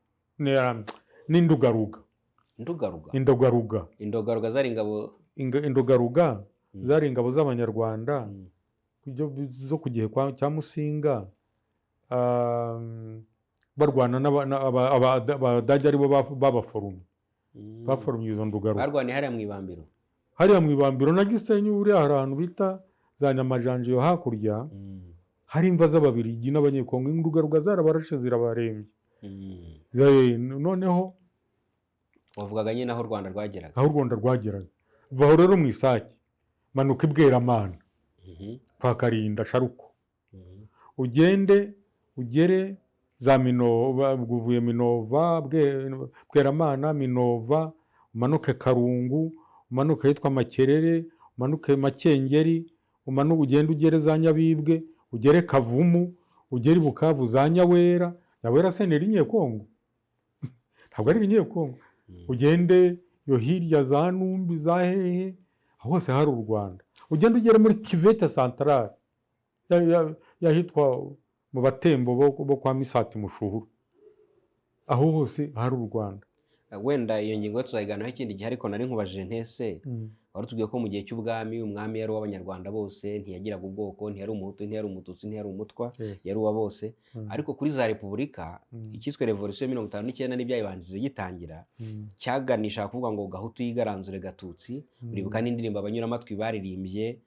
Speaker 1: n'indugaruga.
Speaker 2: Indogaruga zari ingabo,
Speaker 1: Indogaruga zari ingabo z'Abanyarwanda zo ku gihe cya Musinga, barwana Abadage aribo babaforumye, baforumye izo ndugaruga.
Speaker 2: barwaniye hariya Mwibambiro.
Speaker 1: Hariya Mwibambiro na Gisenyi buriya hari ahantu bita za Nyamajanja yo hakurya, hari imva z'Ababiligi n'Abanyekongo, indugaruga zarabarashe zirabarembye. Noneho
Speaker 2: wavugaga nyine aho u Rwanda rwageraga,
Speaker 1: aho u Rwanda rwageraga. Vaho rero mu Isake, manuka Ibweramana kwa Karinda Sharuko, ugende ugere za Minova, uvuye Minova, Bweramana, Minova, umanuke Karungu, umanuke ahitwa Makerere, umanuke Makengeri, umanuke ugende ugere za Nyabibwe, ugere Kavumu, ugere i Bukavu za Nyawera. Nyawera se ni Rinyekongo? Ntabwo ari Rinyekongo. Ugende yo hirya za Numbi, za hehe, hose hari u Rwanda. Ugende ugere muri Kivete Centrale, yahitwa mu Batembo bo kwa Misati Mushuhuru. Aho hose hari u Rwanda.
Speaker 2: Wenda iyo ngingo tuzayiganiraho ikindi gihe, ariko nari nkubajije ntese wari tubwiye ko mu gihe cy'ubwami umwami yari uw'Abanyarwanda bose, ntiyagiraga ubwoko, ntiyari umuhutu, ntiyari umututsi, ntiyari umutwa, yari uwa bose. Ariko kuri za repubulika ikiswe revolution ya 59 n'ibyayibanjije gitangira, cyaganisha kuvuga ngo gahutu yigaranzure gatutsi. Uribuka n'indirimbo abanyuramatwi baririmbye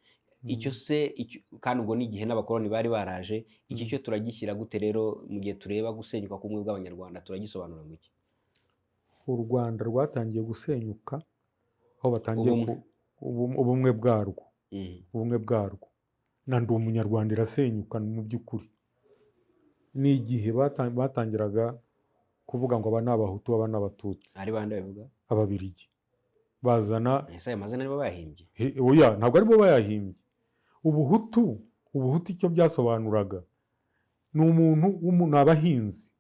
Speaker 2: icyo se, kandi ubwo n'igihe n'abakoloni bari baraje. Iki cyo turagishyira gute rero mu gihe tureba gusenyuka k'ubumwe bw'Abanyarwanda? Turagisobanura mu iki?
Speaker 1: U Rwanda rwatangiye gusenyuka aho batangiye ubumwe bwarwo. Ubumwe bwarwo na ndi umunyarwanda irasenyuka mu by'ukuri. Ni igihe batangiraga kuvuga ngo aba ni abahutu, aba ni abatutsi.
Speaker 2: Ari bande bavuga? Ababiligi.
Speaker 1: Bazana
Speaker 2: ese ayo mazina nibo bayahimbye?
Speaker 1: Oya, ntabwo aribo bayahimbye. Ubuhutu icyo byasobanuraga ni umuntu abahinzi.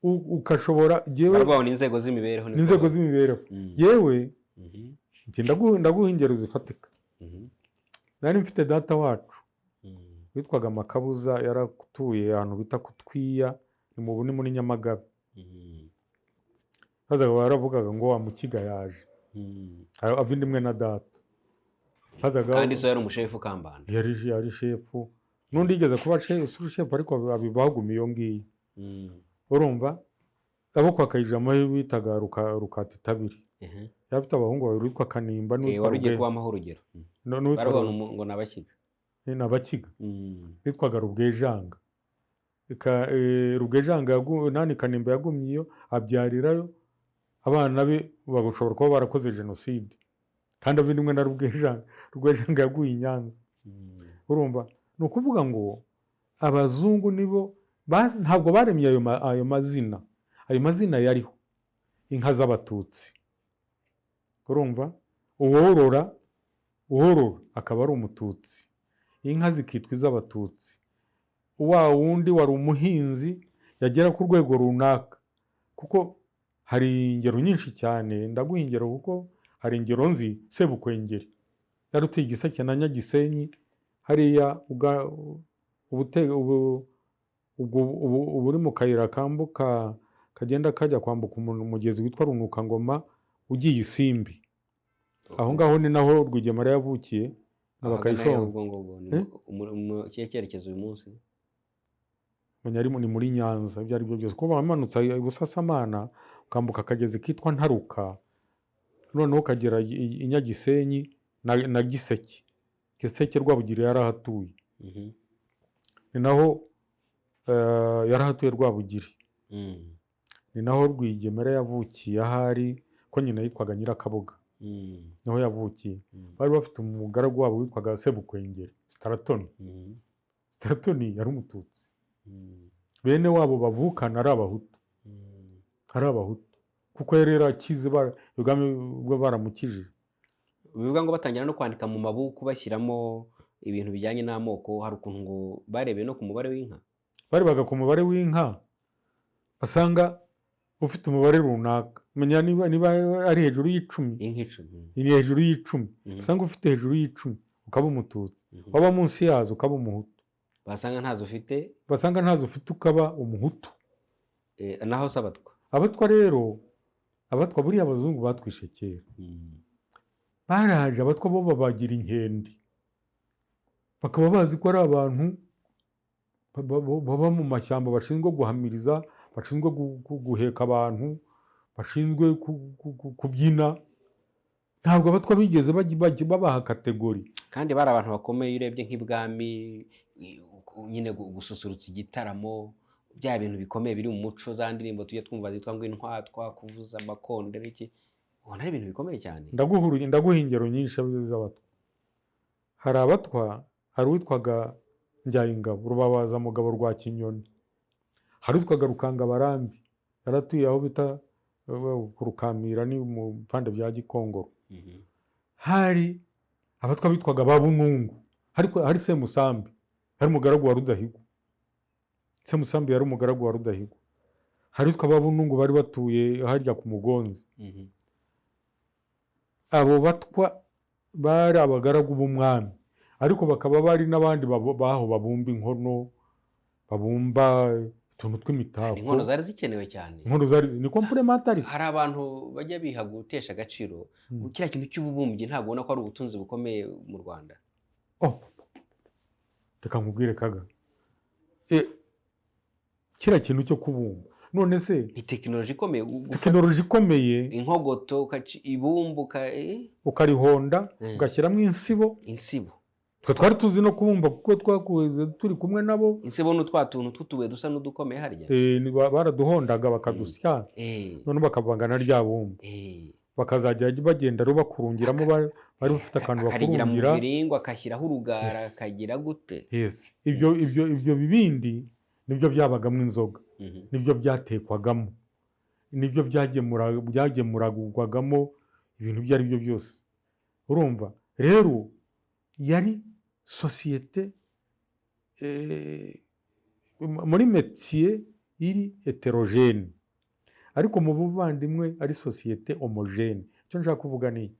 Speaker 1: Ukashobora jewe
Speaker 2: barwabona inzego z'imibereho.
Speaker 1: Inzego z'imibereho. Yewe ndaguha ingero zifatika. Nari mfite data wacu witwaga Makabuza, yaratuye ahantu bita Kutwiya, ni muri Nyamagabe. Hazaga baravugaga ngo wa Mukiga yaje, ava indimwe na data.
Speaker 2: Kandi so yari umushefu Kambanda.
Speaker 1: Yari shefu. N'undi yigeze kuba shefu ariko abibagumiye iyo ngiyo. Urumva abo kwa Kayijama bitaga Rukatitabiri. Yafite abahungu babiri witwa Kanimba
Speaker 2: n'uwitwa Ruge. Wari kwa Mahoro urugero. Barabona ngo nabakiga.
Speaker 1: Nabakiga. Bitwaga Rubwejanga. Rubwejanga nani Kanimba yagumye iyo abyarirayo abana be, bagashobora kuba barakoze jenoside. Kandi abindimwe na Rubwejanga yaguye i Nyanza. Urumva ni ukuvuga ngo abazungu nibo ntabwo baremye ayo mazina. Ayo mazina yariho inka z'abatutsi. Urumva uworora akaba ari umututsi, inka zikitwa iz'abatutsi. Wa wundi wari umuhinzi yagera ku rwego runaka, kuko hari ingero nyinshi cyane. Ndaguha ingero kuko hari ingero nzi. Sebukwengeri yarutuye Igiseke na Nyagisenyi hariya ubu uri mu kayira kambuka kagenda kajya kwambuka umugezi witwa Runukangoma ugiye Isimbi. Aho ngaho ni naho Rwigemera yavukiye n'Abakayishonga.
Speaker 2: Mu cyerekezo uyu munsi
Speaker 1: ni muri Nyanza. Ibyo ari byo byose kuko bamanutse Busasamana ukambuka akagezi kitwa Ntaruka, noneho ukagera i Nyagisenyi na Giseke. Giseke Rwabugiri yarahatuye. Ni naho yarahatuye Rwabugiri. Ni naho Rwigemera yavukiye ahari, ko nyina yitwaga Nyirakabuga. Niho yavukiye. Bari bafite umugaragu wabo witwaga Sebukwengeri, Staratoni. Staratoni yari umututsi. Bene wabo bavukana ari abahutu. Kuko yari yarakize ubwami bwo baramukijije.
Speaker 2: Bivuga ngo batangira no kwandika mu mabuku bashyiramo ibintu bijyanye n'amoko. Hari ukuntu ngo barebeye no ku mubare w'inka.
Speaker 1: Barebaga ku mubare w'inka, basanga ufite umubare runaka. Menya niba ari hejuru y'10.
Speaker 2: Inka 10.
Speaker 1: Ni hejuru y'10. Basanga ufite hejuru y'10 ukaba umututsi. Waba munsi yazo ukaba umuhutu.
Speaker 2: Basanga ntazo
Speaker 1: ufite ukaba umuhutu.
Speaker 2: Naho sabatwa.
Speaker 1: Abatwa rero, abatwa buriya abazungu batwishe kera. Baraje abatwa bo babagira inkende. Bakaba bazi ko ari abantu baba mu mashyamba, bashinzwe guhamiriza, bashinzwe guheka abantu, bashinzwe kubyina. Ntabwo abatwa bigeze babaha kategori.
Speaker 2: Kandi bari abantu bakomeye. Urebye nk'ibwami nyine gususurutsa igitaramo, bya bintu bikomeye biri mu muco, za ndirimbo tujya twumva zitwa ngo intwatwa, kuvuza amakondera iki, ubona ari ibintu bikomeye cyane.
Speaker 1: Ndaguha ingero nyinshi z'abatwa. Hari abatwa, hari uwitwaga Njyayingabo, Rubabazamugabo rwa Kinyoni. hari utwaga Rukangabarambi yaratuye aho bita ku Rukamira ni mu bipande bya Gikongoro. Hari abatwa bitwaga Babunungu, hari Semusambi, hari umugaragu wa Rudahigwa. Semusambi yari umugaragu wa Rudahigwa. Hari utwa Babunungu bari batuye harya ku Mugonzi. Abo batwa bari abagaragu b'umwami, ariko bakaba bari n'abandi baho babumba inkono, babumba utuntu tw'imitako.
Speaker 2: Inkono zari zikenewe cyane.
Speaker 1: Inkono zari ni complementary.
Speaker 2: Hari abantu bajya biha gutesha agaciro kiriya kintu cy'ububumbyi, ntabwo ubona ko ari ubutunzi bukomeye mu Rwanda.
Speaker 1: Reka nkubwire Kaga, kiriya kintu cyo kubumba none se
Speaker 2: ni tekinoloji ikomeye.
Speaker 1: Tekinoloji ikomeye,
Speaker 2: inkogoto ibumba
Speaker 1: ukarihonda ugashyiramo insibo. Twe twari tuzi no kubumba kuko twakuze turi kumwe nabo.
Speaker 2: Insibo n'utwa tuntu tw'utubuye dusa n'udukomeye harya.
Speaker 1: Baraduhondaga bakadusya, none bakavanga na rya bumba. Bakazajya bagenda bakurungiramo, bari bafite akantu bakurungira.
Speaker 2: Mu miringo akashyiraho urugara akagira gute.
Speaker 1: Ibyo bibindi nibyo byabagamo inzoga, nibyo byatekwagamo, nibyo byagemuragwagamo ibintu ibyo ari byo byose. Urumva rero yari sosiyete muri métier iri hétérogène, ariko mu buvandimwe ari sosiyete homogène. Icyo nshaka kuvuga ni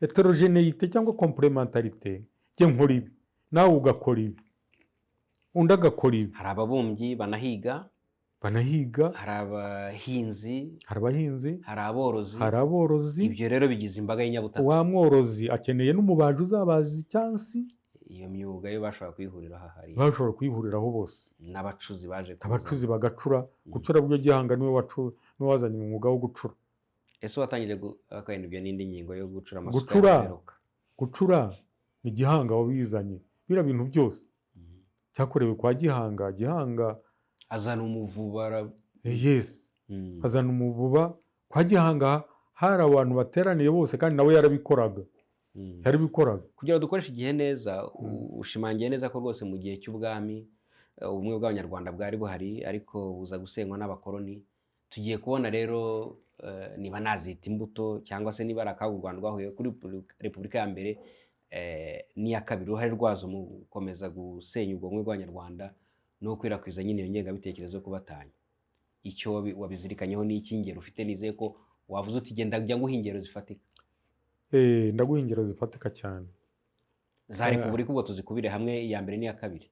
Speaker 1: hétérogénéité cyangwa complémentarité. Jye nkora ibi nawe ugakora ibi, undi agakora ibi.
Speaker 2: Hari ababumbyi banahiga, hari abahinzi, hari aborozi. Ibyo rero bigize imbaga y'inyabutatu.
Speaker 1: Wa mworozi akeneye n'umubaji uzabaza icyansi.
Speaker 2: Iyo myuga yo bashobora
Speaker 1: kuyihuriraho bose.
Speaker 2: N'abacuzi
Speaker 1: abacuzi bagacura. Gucura bwo Gihanga niwe wazanye umwuga wo gucura.
Speaker 2: Ese watangije akayenda ibyo n'indi ngingo yo gucura amasuka?
Speaker 1: Gucura ni Gihanga wabizanye. Bira bintu byose cyakorewe kwa Gihanga. Gihanga
Speaker 2: azana umuvuba.
Speaker 1: Azana umuvuba kwa Gihanga. Hari abantu bateraniye bose kandi nawe yarabikoraga.
Speaker 2: Kugira dukoreshe igihe neza, ushimangiye neza ko rwose mu gihe cy'ubwami ubumwe bw'Abanyarwanda bwari buhari, ariko buza gusenywa n'abakoloni. Tugiye kubona rero niba nazita imbuto cyangwa se niba arakaga u Rwanda rwahuye kuri Repubulika ya mbere n'iya kabiri, uruhare rwazo mu gukomeza gusenya ubwo bumwe bw'Abanyarwanda no gukwirakwiza nyine iyo ngengabitekerezo yo kubatanya. Icyo wabizirikanyeho n'iki ngero ufite, nizeye ko wavuze uti genda njya nguha ingero zifatika.
Speaker 1: Ndaguha ingero zifatika cyane
Speaker 2: za Repubulika, ubwo tuzikubire hamwe, iya mbere n'iya kabiri.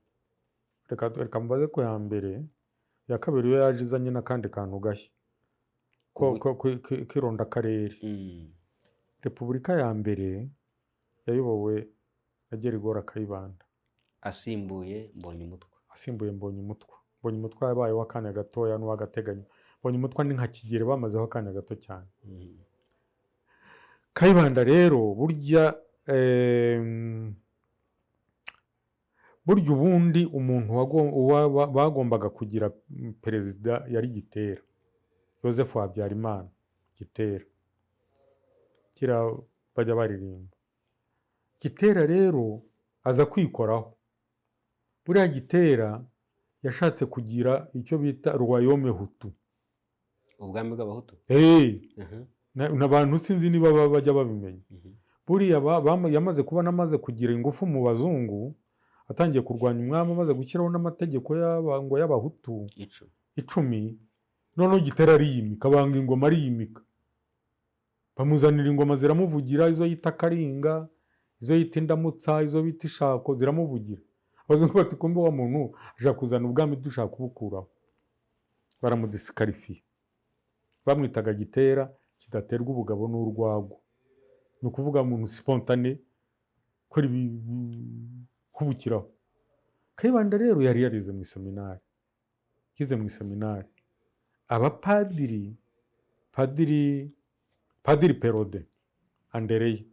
Speaker 1: Reka mbaze ko ya mbere, iya kabiri yo yaje izanye n'akandi kantu gashya k'ironda akarere. Repubulika ya mbere yayobowe na Gerigora Kayibanda
Speaker 2: asimbuye
Speaker 1: Mbonyumutwa. Mbonyumutwa yabayeho akanya gatoya n'uw'agateganyo. Mbonyumutwa ni nka Kigeli bamazeho akanya gato cyane. Kayibanda rero burya ubundi umuntu bagombaga kugira perezida yari Gitera, Joseph Habyarimana Gitera. Bajya baririmba. Gitera rero aza kwikoraho. Buriya Gitera yashatse kugira icyo bita Royaume Hutu,
Speaker 2: ubwami bw'abahutu.
Speaker 1: N'abantu sinzi niba bajya babimenya. Buriya yamaze kubona amaze kugira ingufu mu bazungu, atangiye kurwanya umwami, amaze gushyiraho n'amategeko y'abahutu 10. Noneho Gitera ariyimika, abanga ingoma ariyimika. Bamuzanira ingoma ziramuvugira, izo yita Karinga, izo yita Indamutsa, izo bita Ishako, ziramuvugira. Abazungu bati kumbe wa muntu aje kuzana ubwami dushaka kubukuraho. Baramudisikarifiye. Bamwitaga Gitera kidaterwa ubugabo n'urwago. Ni ukuvuga umuntu spontane ko kubukiraho. Kayibanda rero yari yarize mu seminari. Yize mu seminari. Abapadiri, Padiri Perode Andereye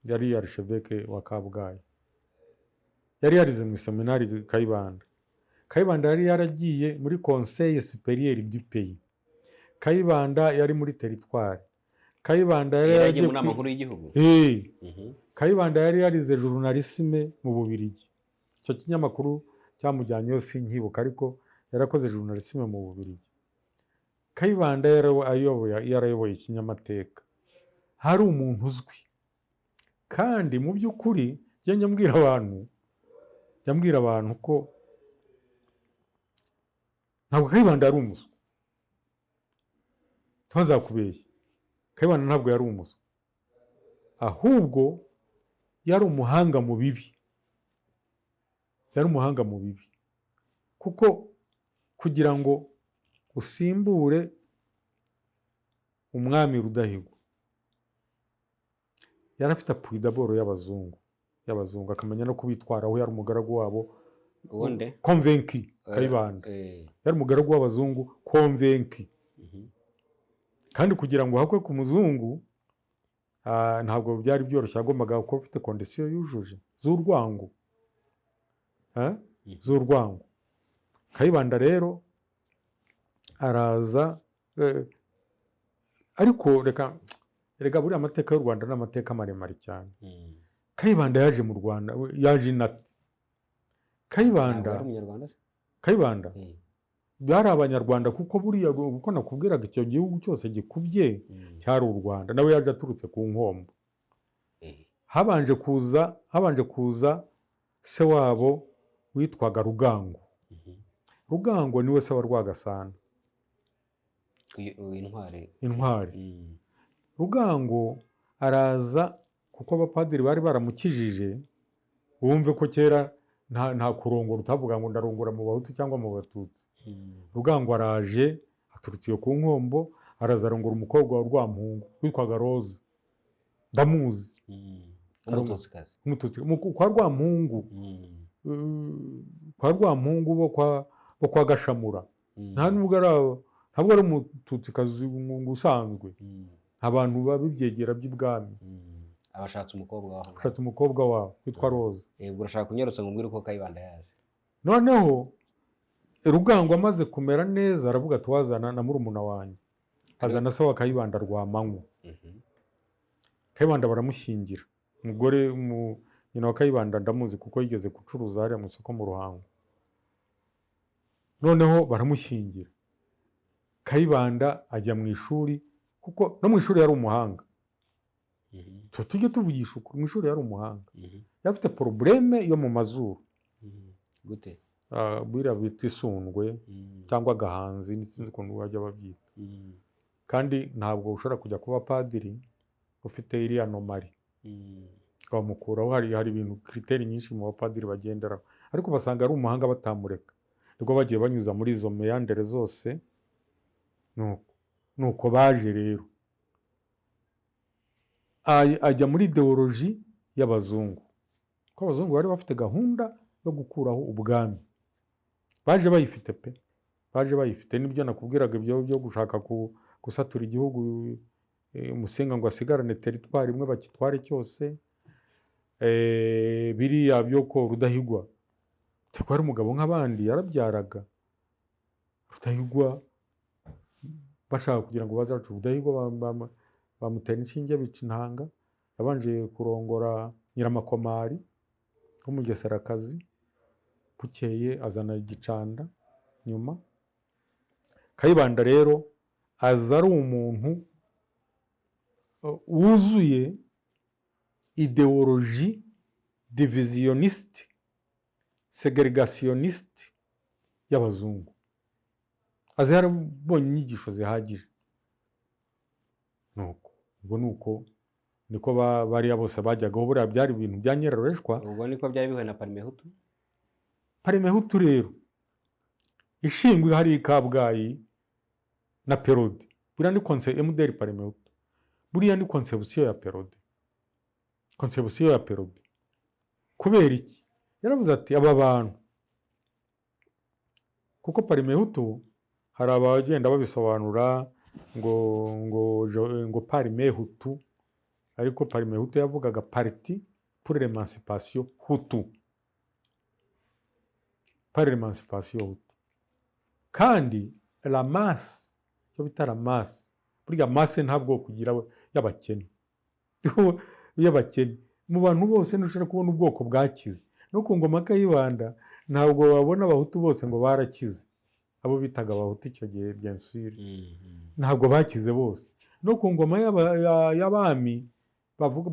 Speaker 1: yari archevêque wa Kabgayi. Yari yarize mu seminari Kayibanda. Kayibanda yari yaragiye muri Conseil supérieur du pays. Kayibanda yari muri territoire. Kayibanda yari
Speaker 2: yagiye mu nama nkuru y'igihugu.
Speaker 1: Kayibanda yari yarize journalisme mu Bubiligi. Icyo kinyamakuru cyamujyanyeyo sinkibuka, ariko yarakoze journalisme mu Bubiligi. Kayibanda yarayoboye ikinyamateka, hari umuntu uzwi, kandi mu by'ukuri njya mbwira abantu ko ntabwo Kayibanda yari umuswa, ntibazakubeshye, Kayibanda ntabwo yari umuswa, ahubwo yari umuhanga mu bibi, kuko kugira ngo usimbure umwami Rudahigwa yari afite appui d'abord y'abazungu, akamenya no kubitwaraho, yari umugaragu wabo convaincu. Kayibanda yari umugaragu w'abazungu convaincu, kandi kugira ngo uhakwe ku muzungu ntabwo byari byoroshye, agombaga kuba ufite condition yujuje z'urwango. Kayibanda rero araza, ariko reka buriya amateka y'u Rwanda ni amateka maremare cyane. Kayibanda yaje mu Rwanda, yaje inati. Kayibanda bari abanyarwanda, kuko buriya uko nakubwiraga icyo gihugu cyose gikubye cyari u Rwanda, nawe yaje aturutse ku nkombo. Habanje kuza se wabo witwaga Rugango. Rugango niwe se wa Rwagasana, intwari. Rugango araza kuko abapadiri bari baramukijije, wumve ko kera nta kurongora, utavuga ngo ndarongora mu Bahutu cyangwa mu Batutsi. Rugango araje aturutse iyo ku nkombo, araza arongora umukobwa wa Rwampungu witwaga Rose, ndamuzi, Umututsi kwa Rwampungu, bo kwa Gashamura. Ntabwo ari umututsikazi usanzwe, abantu babibyegera by'ibwami.
Speaker 2: Abashatse
Speaker 1: umukobwa wabo witwa Rose.
Speaker 2: Urashaka kunyarutsa ngo mbwire uko Kayibanda yaje.
Speaker 1: Noneho Rugango amaze kumera neza, aravuga ati wazana na murumuna wanjye, azana se wa Kayibanda Rwamanywa. Kayibanda baramushyingira. Umugore nyina wa Kayibanda ndamuzi kuko yigeze gucuruza hariya mu isoko mu Ruhango. Noneho baramushyingira. Kayibanda ajya mu ishuri, kuko no mu ishuri yari umuhanga. Tujye tuvugisha ukuri, mu ishuri yari umuhanga. Yafite probleme yo mu mazuru.
Speaker 2: Gute?
Speaker 1: Buriya bita isundwe cyangwa agahanzi, n'ikindi ukuntu bajya babyita. Kandi ntabwo ushobora kujya kuba padiri ufite iriya nomari, bamukuraho. Hari ibintu criteri nyinshi mu bapadiri bagenderaho, ariko basanga ari umuhanga batamureka, nibwo bagiye banyuza muri izo meyandere zose. Nuko baje rero ajya muri ideoloji y'abazungu, ko abazungu bari bafite gahunda yo gukuraho ubwami. Baje bayifite nibyo nakubwiraga, ibyo byo gushaka gusatura igihugu, Musinga ngo asigarane teritwari imwe bakitware cyose. Biriya byo ko Rudahigwa ari umugabo nk'abandi, yarabyaraga. Rudahigwa bashaka kugira ngo bazacu, Rudahigwa bamutera inshinge, bica intanga. Yabanje kurongora Nyiramakomari w'umugeserakazi, bukeye azana Gicanda nyuma. Kayibanda rero aza ari umuntu wuzuye ideoloji divisioniste, segregationiste y'abazungu. Aza yarabonye inyigisho zihagije. Nuko niko bariya bose bajyagaho. Buriya byari ibintu bya Nyirarureshwa.
Speaker 2: Ubwo niko byari bihuye na Parimehutu.
Speaker 1: Parimehutu rero ishingwe hari Kabgayi na Perode. Buriya ni MDR Parimehutu. Buriya ni conception ya Perode. Kubera iki? Yaravuze ati aba bantu, kuko Parimehutu hari abagenda babisobanura ngo Parimehutu, ariko Parimehutu yavugaga Parti pour l'Emancipation Hutu. Par l'Emancipation Hutu. Kandi la masse, cyo bita la masse, burya masse ntabwo kugira y'abakene. Y'abakene. Mu bantu bose ntushobora kubona ubwoko bwakize. No ku ngoma Kayibanda ntabwo babona Abahutu bose ngo barakize. abo bitaga abahutu icyo gihe bien sûr
Speaker 2: Mhm.
Speaker 1: ntabwo bakize bose no ku ngoma y'abami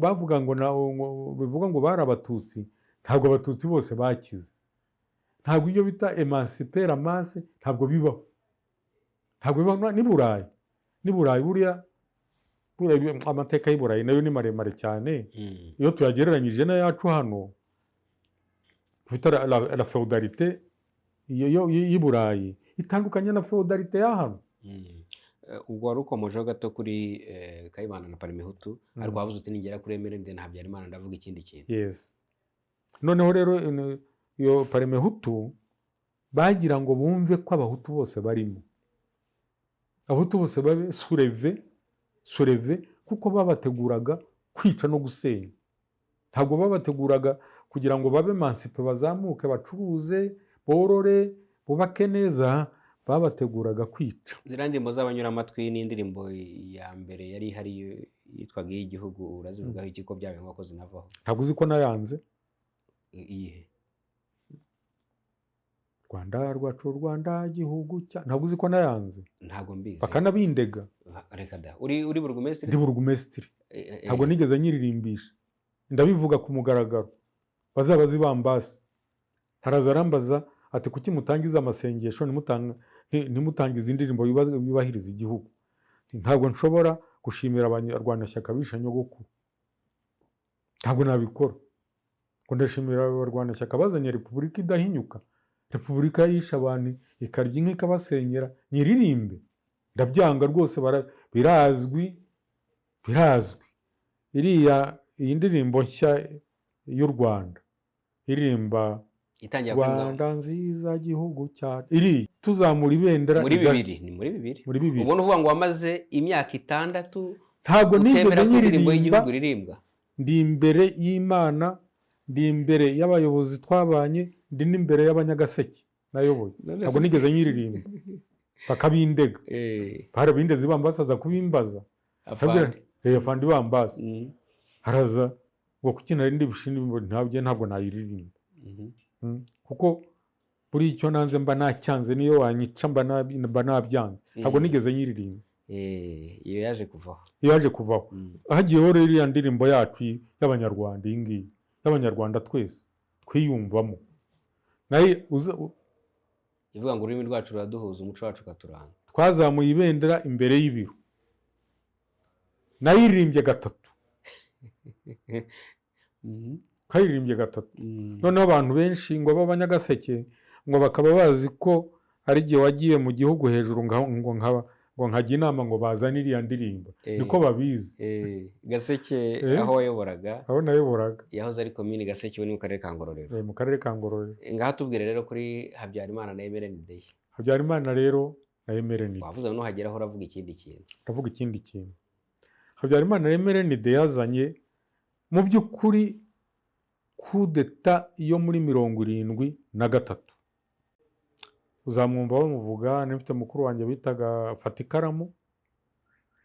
Speaker 1: bavuga ngo bivuga ngo bari abatutsi ntabwo abatutsi bose bakize ntabwo ibyo bita emanciper la masse ntabwo bibaho ni Burayi buriya amateka y'i Burayi nayo ni maremare cyane iyo tuyagereranyije n'ayacu hano twita la feudalité y'i Burayi itandukanye na feudalité ya hano.
Speaker 2: ubwo wari ukomojeho gato kuri Kayibanda na Parmehutu ariko wavuze uti ningera kuri Emerenide na Habyarimana ndavuga ikindi kintu.
Speaker 1: Yes. Noneho rero iyo Parmehutu bagira ngo bumve ko abahutu bose barimo, abahutu bose babe sureve kuko babateguraga kwica no gusenya, ntabwo babateguraga kugira ngo babe emancipe bazamuke bacuruze borore bubake neza, babateguraga kwica.
Speaker 2: Ziriya ndirimbo z'abanyuramatwi n'indirimbo ya mbere yari ihari yitwaga iy'igihugu urazivugaho iki ko byabaye nk'uko zinavaho?
Speaker 1: Ntabwo uzi ko nayanze?
Speaker 2: Iyihe?
Speaker 1: Rwanda rwacu Rwanda gihugu cya, ntabwo uzi ko nayanze?
Speaker 2: Ntabwo mbizi.
Speaker 1: Bakanabindega.
Speaker 2: Reka da. Uri burugumesitiri?
Speaker 1: Ndi burugumesitiri. Ntabwo nigeze nyiririmbisha. Ndabivuga ku mugaragaro. Bazaba zibambasi. Haraza arambaza ati kuki mutangiza amasengesho ntimutangiza indirimbo yubahiriza igihugu? Ntabwo nshobora gushimira abarwanashyaka bishe nyogokuru, ntabwo nabikora. Ngo ndashimira abarwanashyaka bazanye repubulika idahinyuka, repubulika yishe abantu ikarya inka ikabasenyera, nyiririmbe? Ndabyanga rwose, birazwi. Iyi ndirimbo nshya y'u Rwanda iririmba Rwanda nziza gihugu cyacu, iri tuzamura ibendera
Speaker 2: muri bibiri. Ubona uvuga ngo wamaze imyaka 6
Speaker 1: ntabwo nigeze nyiririmba. Ndi imbere y'Imana, ndi imbere y'abayobozi twabanye, ndi n'imbere y'abanyagaseke nayoboye, ntabwo nigeze nyiririmba. Bakabindega, barabindeze bambasaza kubimbaza afandi bambaza. Haraza ngo kuki nari ndi bushindi ntabwo nayiririmba. Kuko buri icyo nanze mba nacyanze, niyo wanyica mba nabyanze, ntabwo nigeze nyiririmba.
Speaker 2: Iyo yaje kuvaho
Speaker 1: hagiyeho rero iriya ndirimbo yacu y'abanyarwanda, iyi ngiyi y'abanyarwanda twese twiyumvamo, nayo
Speaker 2: ivuga ngo ururimi rwacu ruraduhuza, umuco wacu ukaturanga.
Speaker 1: Twazamuye ibendera imbere y'ibiro, nayiririmbye 3. Twayiririmbye 3. Noneho abantu benshi ngo b'abanyagaseke ngo bakaba bazi ko ari igihe wagiye mu gihugu hejuru ngo nkajya inama ngo bazane iriya ndirimbo, niko babizi.
Speaker 2: Gaseke aho wayoboraga?
Speaker 1: Aho nayoboraga
Speaker 2: yahoze ari komini Gaseke, ni mu karere ka Ngororero.
Speaker 1: Mu karere ka Ngororero.
Speaker 2: Ngaha tubwire rero kuri Habyarimana na Emerenide.
Speaker 1: Habyarimana rero na Emerenide,
Speaker 2: wavuze nuhageraho uravuga ikindi kintu.
Speaker 1: Ndavuga ikindi kintu. Habyarimana na Emerenide yazanye mu by'ukuri kudeta yo muri 73. Uzamwumva bamuvuga, nifite mukuru wanjye bitaga Fatikaramu,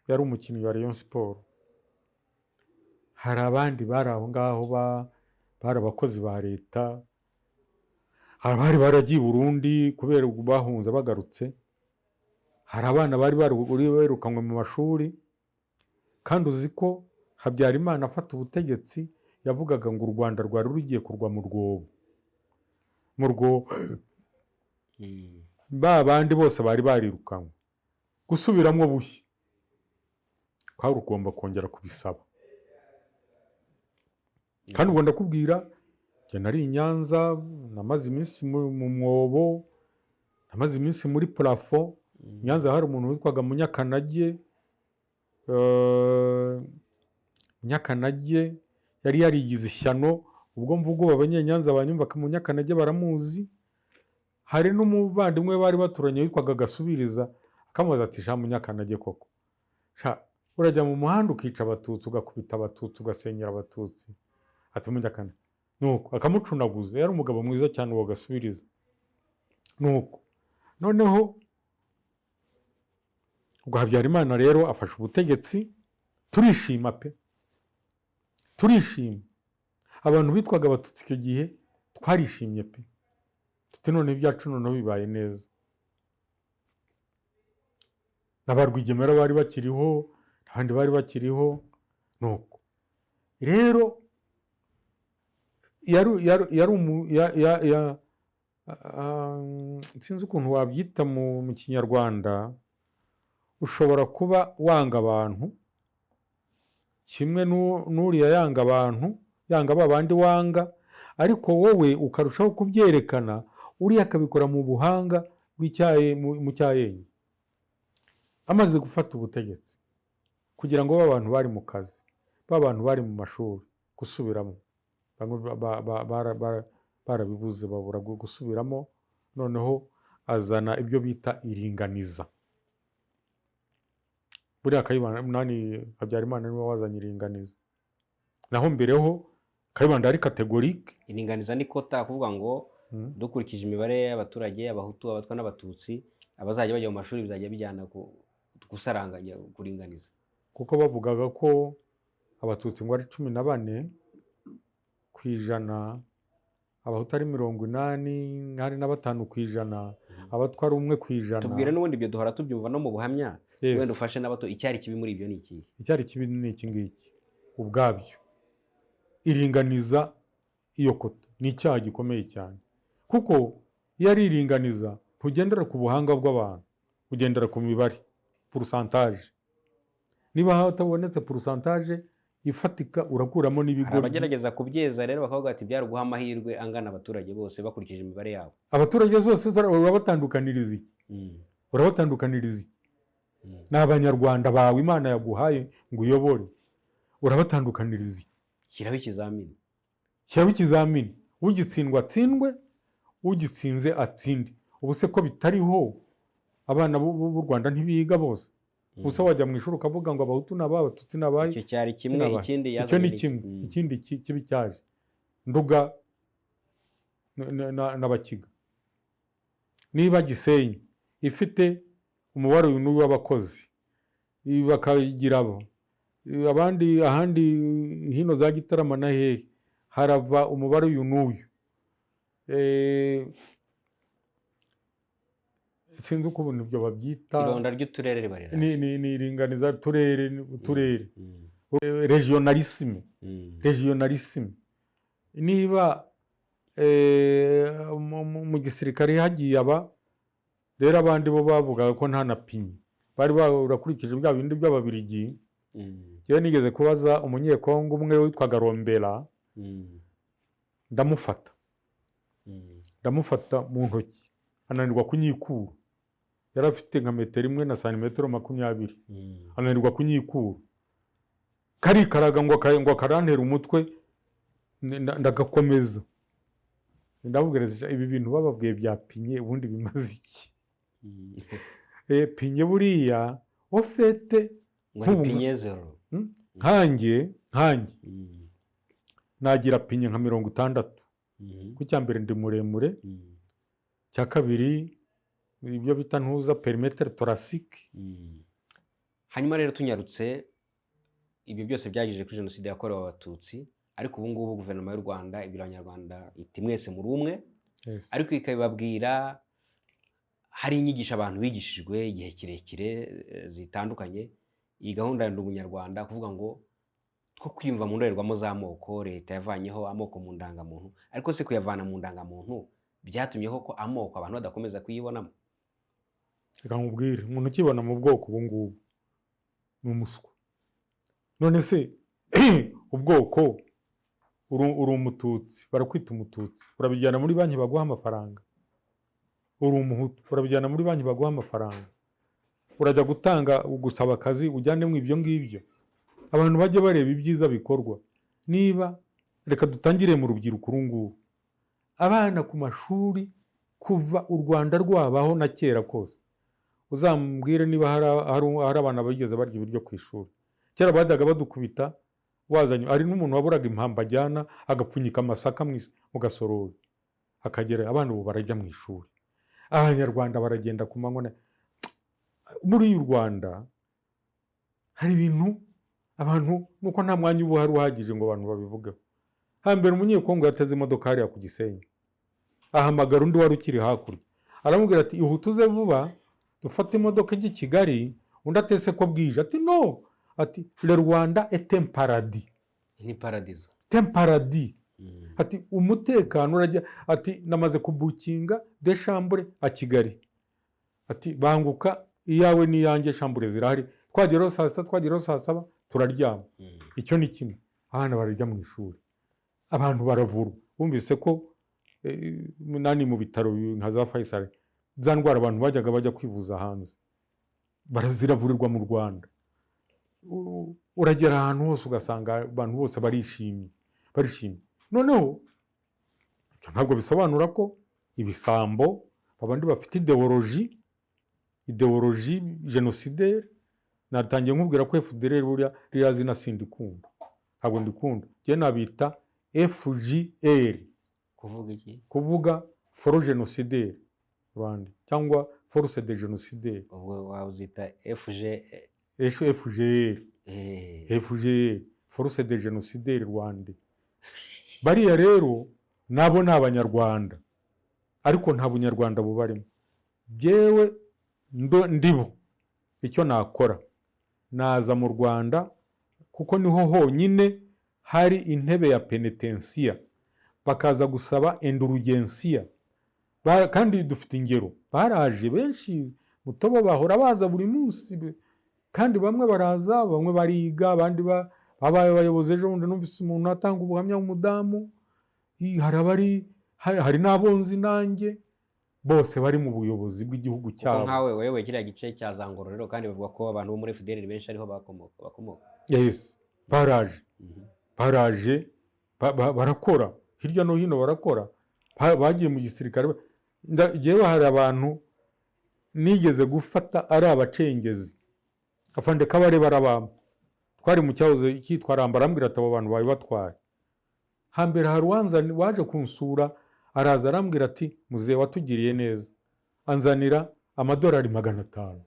Speaker 1: yari umukinnyi wa Rayon Sport. Hari abandi bari aho ngaho bari abakozi ba leta, abari baragiye Burundi kubera bahunze bagarutse, hari abana bari barukanywe mu mashuri. Kandi uzi ko Habyarimana afata ubutegetsi yavugaga ngo u Rwanda rwari rugiye kurwa mu rwobo. Ba bandi bose bari barirukanywe gusubiramo bushya, kwari ugomba kongera kubisaba. Kandi ubwo ndakubwira njye nari i Nyanza, namaze iminsi mu mwobo, namaze iminsi muri plafond. Nyanza hari umuntu witwaga Munyakanage yari yarigize ishyano. Ubwo mvugo abanyenyanza banyumva ko Munyakanage baramuzi. Hari n'umuvandimwe bari baturanye witwaga Gasubiriza, akamubaza ati sha Munyakanage koko, sha urajya mu muhanda ukica abatutsi, ugakubita abatutsi, ugasenyera abatutsi? Ati Munyakanage. Nuko akamucunaguza. Yari umugabo mwiza cyane uwo Gasubiriza. Nuko noneho ubwo Habyarimana rero afashe ubutegetsi, turishima pe, turishima. Abantu bitwaga abatutsi icyo gihe twarishimye pe, tuti none ibyacu noneho bibaye neza. n'abarwigemera bari bakiriho, abandi bari bakiriho. Nuko rero sinzi ukuntu wabyita mu kinyarwanda, ushobora kuba wanga abantu kimwe n'uriya yanga abantu, yanga ba bandi wanga, ariko wowe ukarushaho kubyerekana, uriya akabikora mu buhanga mu cyayenge. Amaze gufata ubutegetsi, kugira ngo abantu bari mu kazi, abantu bari mu mashuri gusubiramo, barabibuze babura gusubiramo, noneho azana ibyo bita iringaniza. Buriya Habyarimana niwe wazanye iringaniza, naho mbereho Kayibanda ari kategorike.
Speaker 2: Iringaniza ni kota, kuvuga ngo dukurikije imibare y'abaturage, abahutu, abatwa n'abatutsi, abazajya bajya mu mashuri bizajya bijyana gusaranganya, kuringaniza.
Speaker 1: Kuko bavugaga ko abatutsi ngo ari 14%, abahutu ari 85%, abatwa ari 1%.
Speaker 2: Tubwire n'ubundi ibyo duhora tubyumva no mu buhamya. Wenda ufashe n'abato, icyari kibi muri ibyo ni iki?
Speaker 1: Icyari kibi ni iki ngiki ubwabyo. Iringaniza iyo kota ni icyaha gikomeye cyane, kuko iyo ari iringaniza ntugendera ku buhanga bw'abantu, ugendera ku mibare, pourcentage. Niba hatabonetse pourcentage ifatika, urakuramo n'ibigori.
Speaker 2: Abagerageza kubyeza rero bakavuga ati byari guha amahirwe angana abaturage bose bakurikije imibare yabo.
Speaker 1: Abaturage bose urabatandukaniriza iki? Urabatandukaniriza iki? Ni abanyarwanda bawe Imana yaguhaye ngo uyobore, urabatandukaniriza iki?
Speaker 2: Shyiraho ikizamini.
Speaker 1: Shyiraho ikizamini, ugitsindwa atsindwe, ugitsinze atsinde. Ubu se ko bitariho, abana b'u Rwanda ntibiga bose? Gusa wajya mu ishuri ukavuga ngo abahutu n'aba, abatutsi n'abaye.
Speaker 2: Icyo cyari kimwe, ikindi
Speaker 1: icyo ni kimwe. Ikindi kibi cyaje Nduga n'Abakiga. Niba Gisenyi ifite umubare uyu n'uyu w'abakozi, bakagira abandi ahandi hino za Gitarama na hehe harava umubare uyu n'uyu, sinzi uko ibintu byo babyita.
Speaker 2: Ironda ry'uturere ribarira.
Speaker 1: Ni iringaniza uturere. Regionalisme. Niba mu gisirikare hagiye rero abandi bo bavugaga ko nta na pinyi bari barakurikije bya bindi by'Ababiligi. Yewe nigeze kubaza umunyekongo umwe witwaga Rombera, ndamufata mu ntoki, ananirwa kunyikura. Yari afite nka metero 1 na santimetero 20, ananirwa kunyikura. Karikaraga ngo akarantera umutwe, ndagakomeza. Ndabubwira ibi bintu bababwiye bya pinye ubundi bimaze iki? Pinye buriya ofete
Speaker 2: pinye zero.
Speaker 1: Nkanjye nagira pinye nka 60. Ku cyambere ndi muremure, cya kabiri ibyo bita ntuza perimeter thoracique.
Speaker 2: Hanyuma rero tunyarutse, ibyo byose byagije kuri jenoside yakorewe abatutsi, ariko ubu ngubu guverinoma y'u Rwanda ibwira abanyarwanda iti mwese muri umwe. Ariko ikabibabwira hari inyigisho abantu bigishijwe igihe kirekire zitandukanye. Iyi gahunda ya Ndi Umunyarwanda kuvuga ngo two kwiyumva mu ndorerwamo z'amoko, leta yavanyeho amoko mu ndangamuntu, ariko se kuyavana mu ndangamuntu byatumyeho ko amoko abantu badakomeza kuyibonamo.
Speaker 1: Reka nkubwire, umuntu ukibona mu bwoko ubu ngubu ni umuswa. None se ubwoko uri umututsi, barakwita umututsi, urabijyana muri banki baguha amafaranga. Uri umuhutu, urabijyana muri banki baguha amafaranga. Urajya gusaba akazi ujyanemo ibyo ngibyo. Abantu bajye bareba ibyiza bikorwa. Niba reka dutangire mu rubyiruko urungubu, abana ku mashuri kuva u Rwanda rwabaho na kera kose, uzambwire niba hari abana bageze barya ibiryo ku ishuri. Kera bajyaga badukubita, wazanye ari n'umuntu waburaga impamba ajyana agapfunyika amasaka mu gasorori akagera. Abana ubu barajya mu ishuri, abanyarwanda baragenda ku manywa. Muri u Rwanda hari ibintu abantu nuko nta mwanya ubu hari uhagije ngo abantu babivugeho. Hambere umunyekongo yateze imodoka hariya ku Gisenyi, ahamagara undi wari ukiri hakurya, aramubwira ati ihute uze vuba dufate imodoka ijya i Kigali undi atese ko bwije ati no, ati le Rwanda est un paradis,
Speaker 2: ni paradizo.
Speaker 1: c'est un paradis. Ati umutekano urajya, ati namaze kubukinga de chambre a Kigali, ati banguka iyawe n'iyanjye chambre zirahari, twageraho saa sita twageraho saa saba turaryama. Icyo ni kimwe. Abana barajya mu ishuri, abantu baravurwa. Bumvise ko nani mu bitaro nka za Faisal za ndwara abantu bajyaga bajya kwivuza hanze baraziravurirwa mu Rwanda. Uragera ahantu hose ugasanga abantu bose barishimye. Noneho ntabwo bisobanura ko ibisambo abandi bafite ideoloji genocidaire. Natangiye nkubwira ko FDLR buriya ririya zina sindikunda, ntabwo ndikunda. Njye nabita FGR.
Speaker 2: Kuvuga iki?
Speaker 1: Kuvuga foro genocidaire Rwanda cyangwa force de genocidaire.
Speaker 2: Ubwo wazita FGR.
Speaker 1: FGR, force de genocidaire Rwanda. Bariya rero nabo ni abanyarwanda ariko nta bunyarwanda bubarimo. Byewe ndibo icyo nakora naza mu Rwanda kuko niho honyine hari intebe ya penitensiya, bakaza gusaba indulgensiya. Kandi dufite ingero, baraje benshi Mutobo bahora baza buri munsi, kandi bamwe baraza, bamwe bariga, abandi babaye abayobozi. Ejo bundi numvise umuntu atanga ubuhamya w'umudamu, hari n'abonzi nanjye, bose bari mu buyobozi bw'igihugu cyabo.
Speaker 2: Nkawe wewe kiriya gice cya za Ngororero, kandi bavuga ko abantu bo muri FDLR benshi ariho bakomoka.
Speaker 1: Yes, baraje barakora hirya no hino, barakora, bagiye mu gisirikare. Jewe hari abantu nigeze gufata ari abacengezi, afande Kabare barabamba, twari mu cyahoze cyitwa Ramba, arambwira ati abo bantu bayi batwaye. Hambere hari waje kunsura, araza arambwira ati muzee watugiriye neza, anzanira amadolari 500,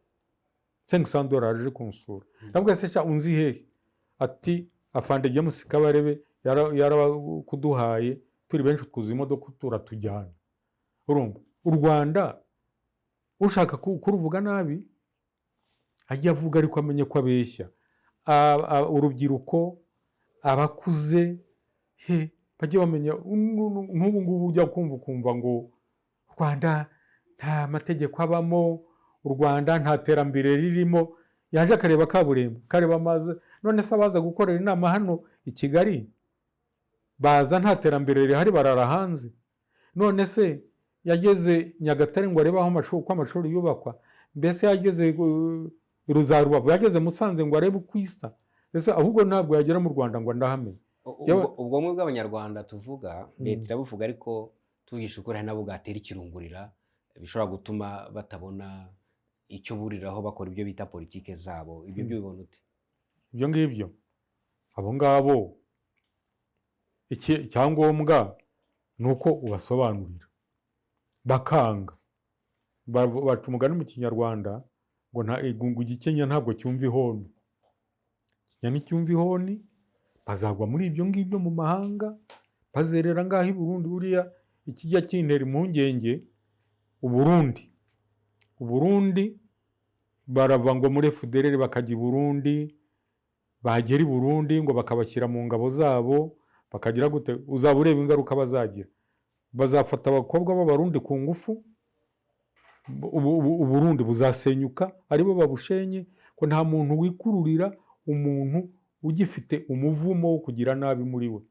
Speaker 1: $500 aje kunsura. Ndabwira se sha unzi hehe? Ati afande James Kabarebe yarakuduhaye, turi benshi twuzuye imodoka turatujyana. Urumva u Rwanda ushaka kuruvuga nabi ajya avuga ariko amenye ko abeshya. Urubyiruko, abakuze, bajye bamenya. Nk'ubu ngubu ujya kumva ngo u Rwanda nta mategeko abamo, u Rwanda nta terambere ririmo. Yaje akareba kaburimbo, kareba amazi. None se abaza gukorera inama hano i Kigali baza nta terambere rihari, barara hanze. None se yageze Nyagatare ngo arebe aho amashuri yubakwa? Mbese yageze Ruzarubavu, yageze Musanze ngo arebe uko isa? Ese ahubwo ntabwo yagera mu Rwanda ngo ndahamenye.
Speaker 2: Ubwomwe bw'abanyarwanda tuvuga leta irabuvuga, ariko tugisha ukuri nabo bwatera ikirungurira, bishobora gutuma batabona icyo buriraho bakora ibyo bita politike zabo. Ibyo bibona ute?
Speaker 1: Ibyo ngibyo abo ngabo icyangombwa nuko ubasobanurira bakanga. Baca umugani mu Kinyarwanda ngo igikenya ntabwo cyumva ihoni. Ikinya nticyumva ihoni, bazagwa muri ibyo ngibyo mu mahanga, bazerera ngaho i Burundi. Buriya ikijya kintera impungenge, Uburundi barava ngo muri FDLR bakajya i Burundi, bagera i Burundi ngo bakabashyira mu ngabo zabo, bakagira gute? Uzaba ureba ingaruka bazagira. Bazafata abakobwa b'Abarundi ku ngufu, Uburundi buzasenyuka aribo babushenye. Ko nta muntu wikururira umuntu ugifite umuvumo wo kugira nabi muri we.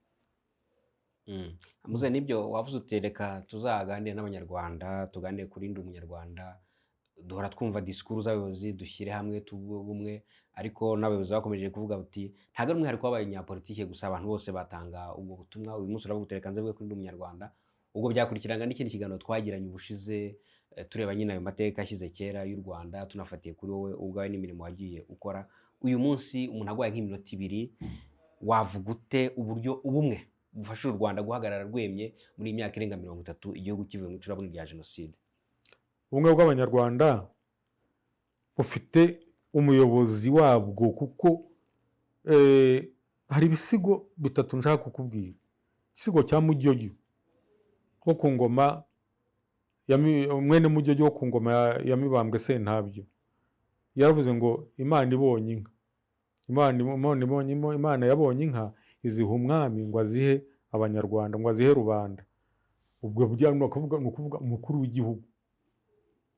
Speaker 2: Muze nibyo wavuze utereka tuzaganire n'abanyarwanda, tuganire kuri ndi umunyarwanda. Duhora twumva disikuru z'abayobozi, dushyire hamwe tubumwe, ariko n'abayobozi bakomeje kuvuga bati ntago ari umwihariko w'abanyapolitike gusa, abantu bose batanga ubwo butumwa. Uyu munsi uravuga utereka nze kuri ndi umunyarwanda. Ubwo byakurikirana n'ikindi kiganiro twagiranye ubushize, tureba nyine ayo mateka ashyize kera y'u Rwanda, tunafatiye kuri wowe ubwawe n'imirimo wagiye ukora. Uyu munsi umuntu agwaye nk'iminota 2, wavuga ute uburyo ubumwe bufasha u Rwanda guhagarara rwemye muri imyaka irenga 30 igihugu kivuye mu icurabwenge rya jenoside?
Speaker 1: Ubumwe bw'abanyarwanda bufite umuyobozi wabwo, kuko hari ibisigo 3 nshaka kukubwira. Igisigo cya Mujyojo wo ku ngoma mwene Mujyojo wo ku ngoma ya Mibambwe Sentabyo, yaravuze ngo Imana ibonye inka, Imana yabonye inka iziha umwami ngo azihe abanyarwanda, ngo azihe rubanda. Ubwo ni ukuvuga umukuru w'igihugu.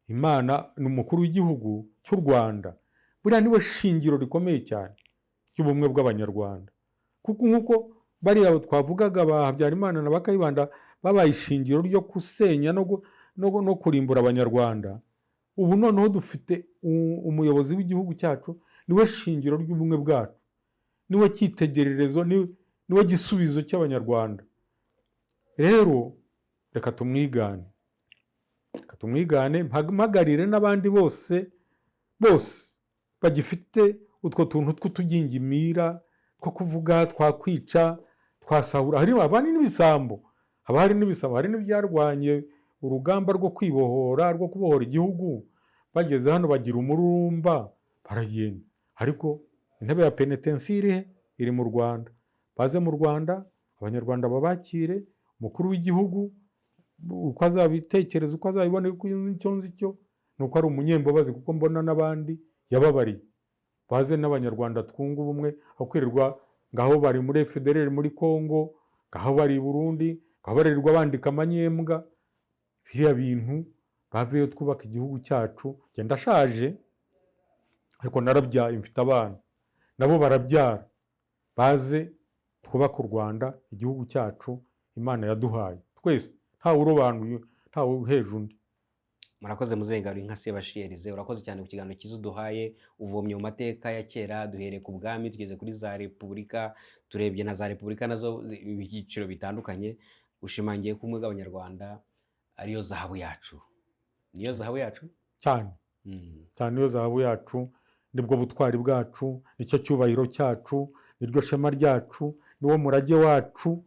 Speaker 1: Imana ni umukuru w'igihugu cy'u Rwanda. Buriya niwe shingiro rikomeye cyane ry'ubumwe bw'abanyarwanda, kuko nk'uko bariya twavugaga ba Habyarimana na Bakayibanda babaye ishingiro ryo gusenya no kurimbura abanyarwanda, ubu noneho dufite umuyobozi w'igihugu cyacu niwe shingiro ry'ubumwe bwacu, niwe cyitegererezo, niwe gisubizo cy'abanyarwanda. Rero reka tumwigane, mpagarire n'abandi bose bagifite utwo tuntu tw'utugingimira two kuvuga twakwica, twasahura. Hari n'ibisambo, hari n'ibyarwanye urugamba rwo kwibohora, rwo kubohora igihugu, bageze hano bagira umururumba baragenda. Ariko intebe ya penitensire iri mu Rwanda, baze mu Rwanda, abanyarwanda babakire. Umukuru w'igihugu uko azabitekereza, uko azabibona, icyo nzi cyo ni uko ari umunyembabazi, kuko mbona n'abandi yababariye. Baze n'abanyarwanda twunga ubumwe, aho kwirirwa ngaho bari muri FDLR muri Congo, ngaho bari i Burundi, ngaho baririrwa bandika amanyembwa. Biriya bintu baveyo, twubaka igihugu cyacu. Njye ndashaje ariko narabyaye, mfite abana nabo barabyara. Baze twubaka u Rwanda, igihugu cyacu Imana yaduhaye twese, ntawe urobanuye, ntawe uheje undi.
Speaker 2: Murakoze Muzehe Ngarurinka Sebastien Elyse, urakoze cyane ku kiganiro cyiza uduhaye. Uvomye mu mateka ya kera, duhereye ku bwami tugeze kuri za repubulika, turebye na za repubulika nazo ibyiciro bitandukanye. Ushimangiye ko ubumwe bw'abanyarwanda ariyo zahabu yacu. Niyo zahabu yacu
Speaker 1: cyane cyane, niyo zahabu yacu, nibwo butwari bwacu, nicyo cyubahiro cyacu, niryo shema ryacu, niwo murage wacu,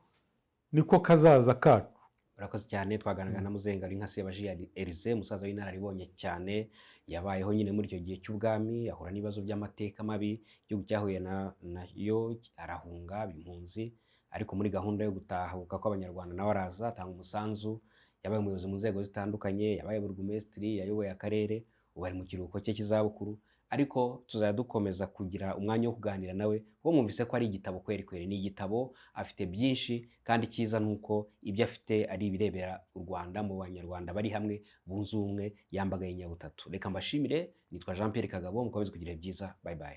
Speaker 1: niko kazaza kacu.
Speaker 2: Urakoze cyane. Twaganiraga na Muzehe Ngarurinka Sebastien Elyse, umusaza w'inararibonye cyane, yabayeho nyine muri icyo gihe cy'ubwami, ahura n'ibibazo by'amateka mabi, igihugu cyahuye nayo, arahunga impunzi, ariko muri gahunda yo gutahuka kw'abanyarwanda nawe araza atanga umusanzu. Yabaye umuyobozi mu nzego zitandukanye, yabaye burugumesitiri, yayoboye akarere, ubu ari mu kiruhuko cye cy'izabukuru. Ariko tuzajya dukomeza kugira umwanya wo kuganira nawe, kuko mwumvise ko ari igitabo kweri, ni igitabo, afite byinshi, kandi cyiza nuko ibyo afite ari ibirebera u Rwanda mu banyarwanda bari hamwe bunze ubumwe, yambagaye inyabutatu. Reka mbashimire, nitwa Jean Pierre Kagabo, mukomeze kugira byiza, bye bye.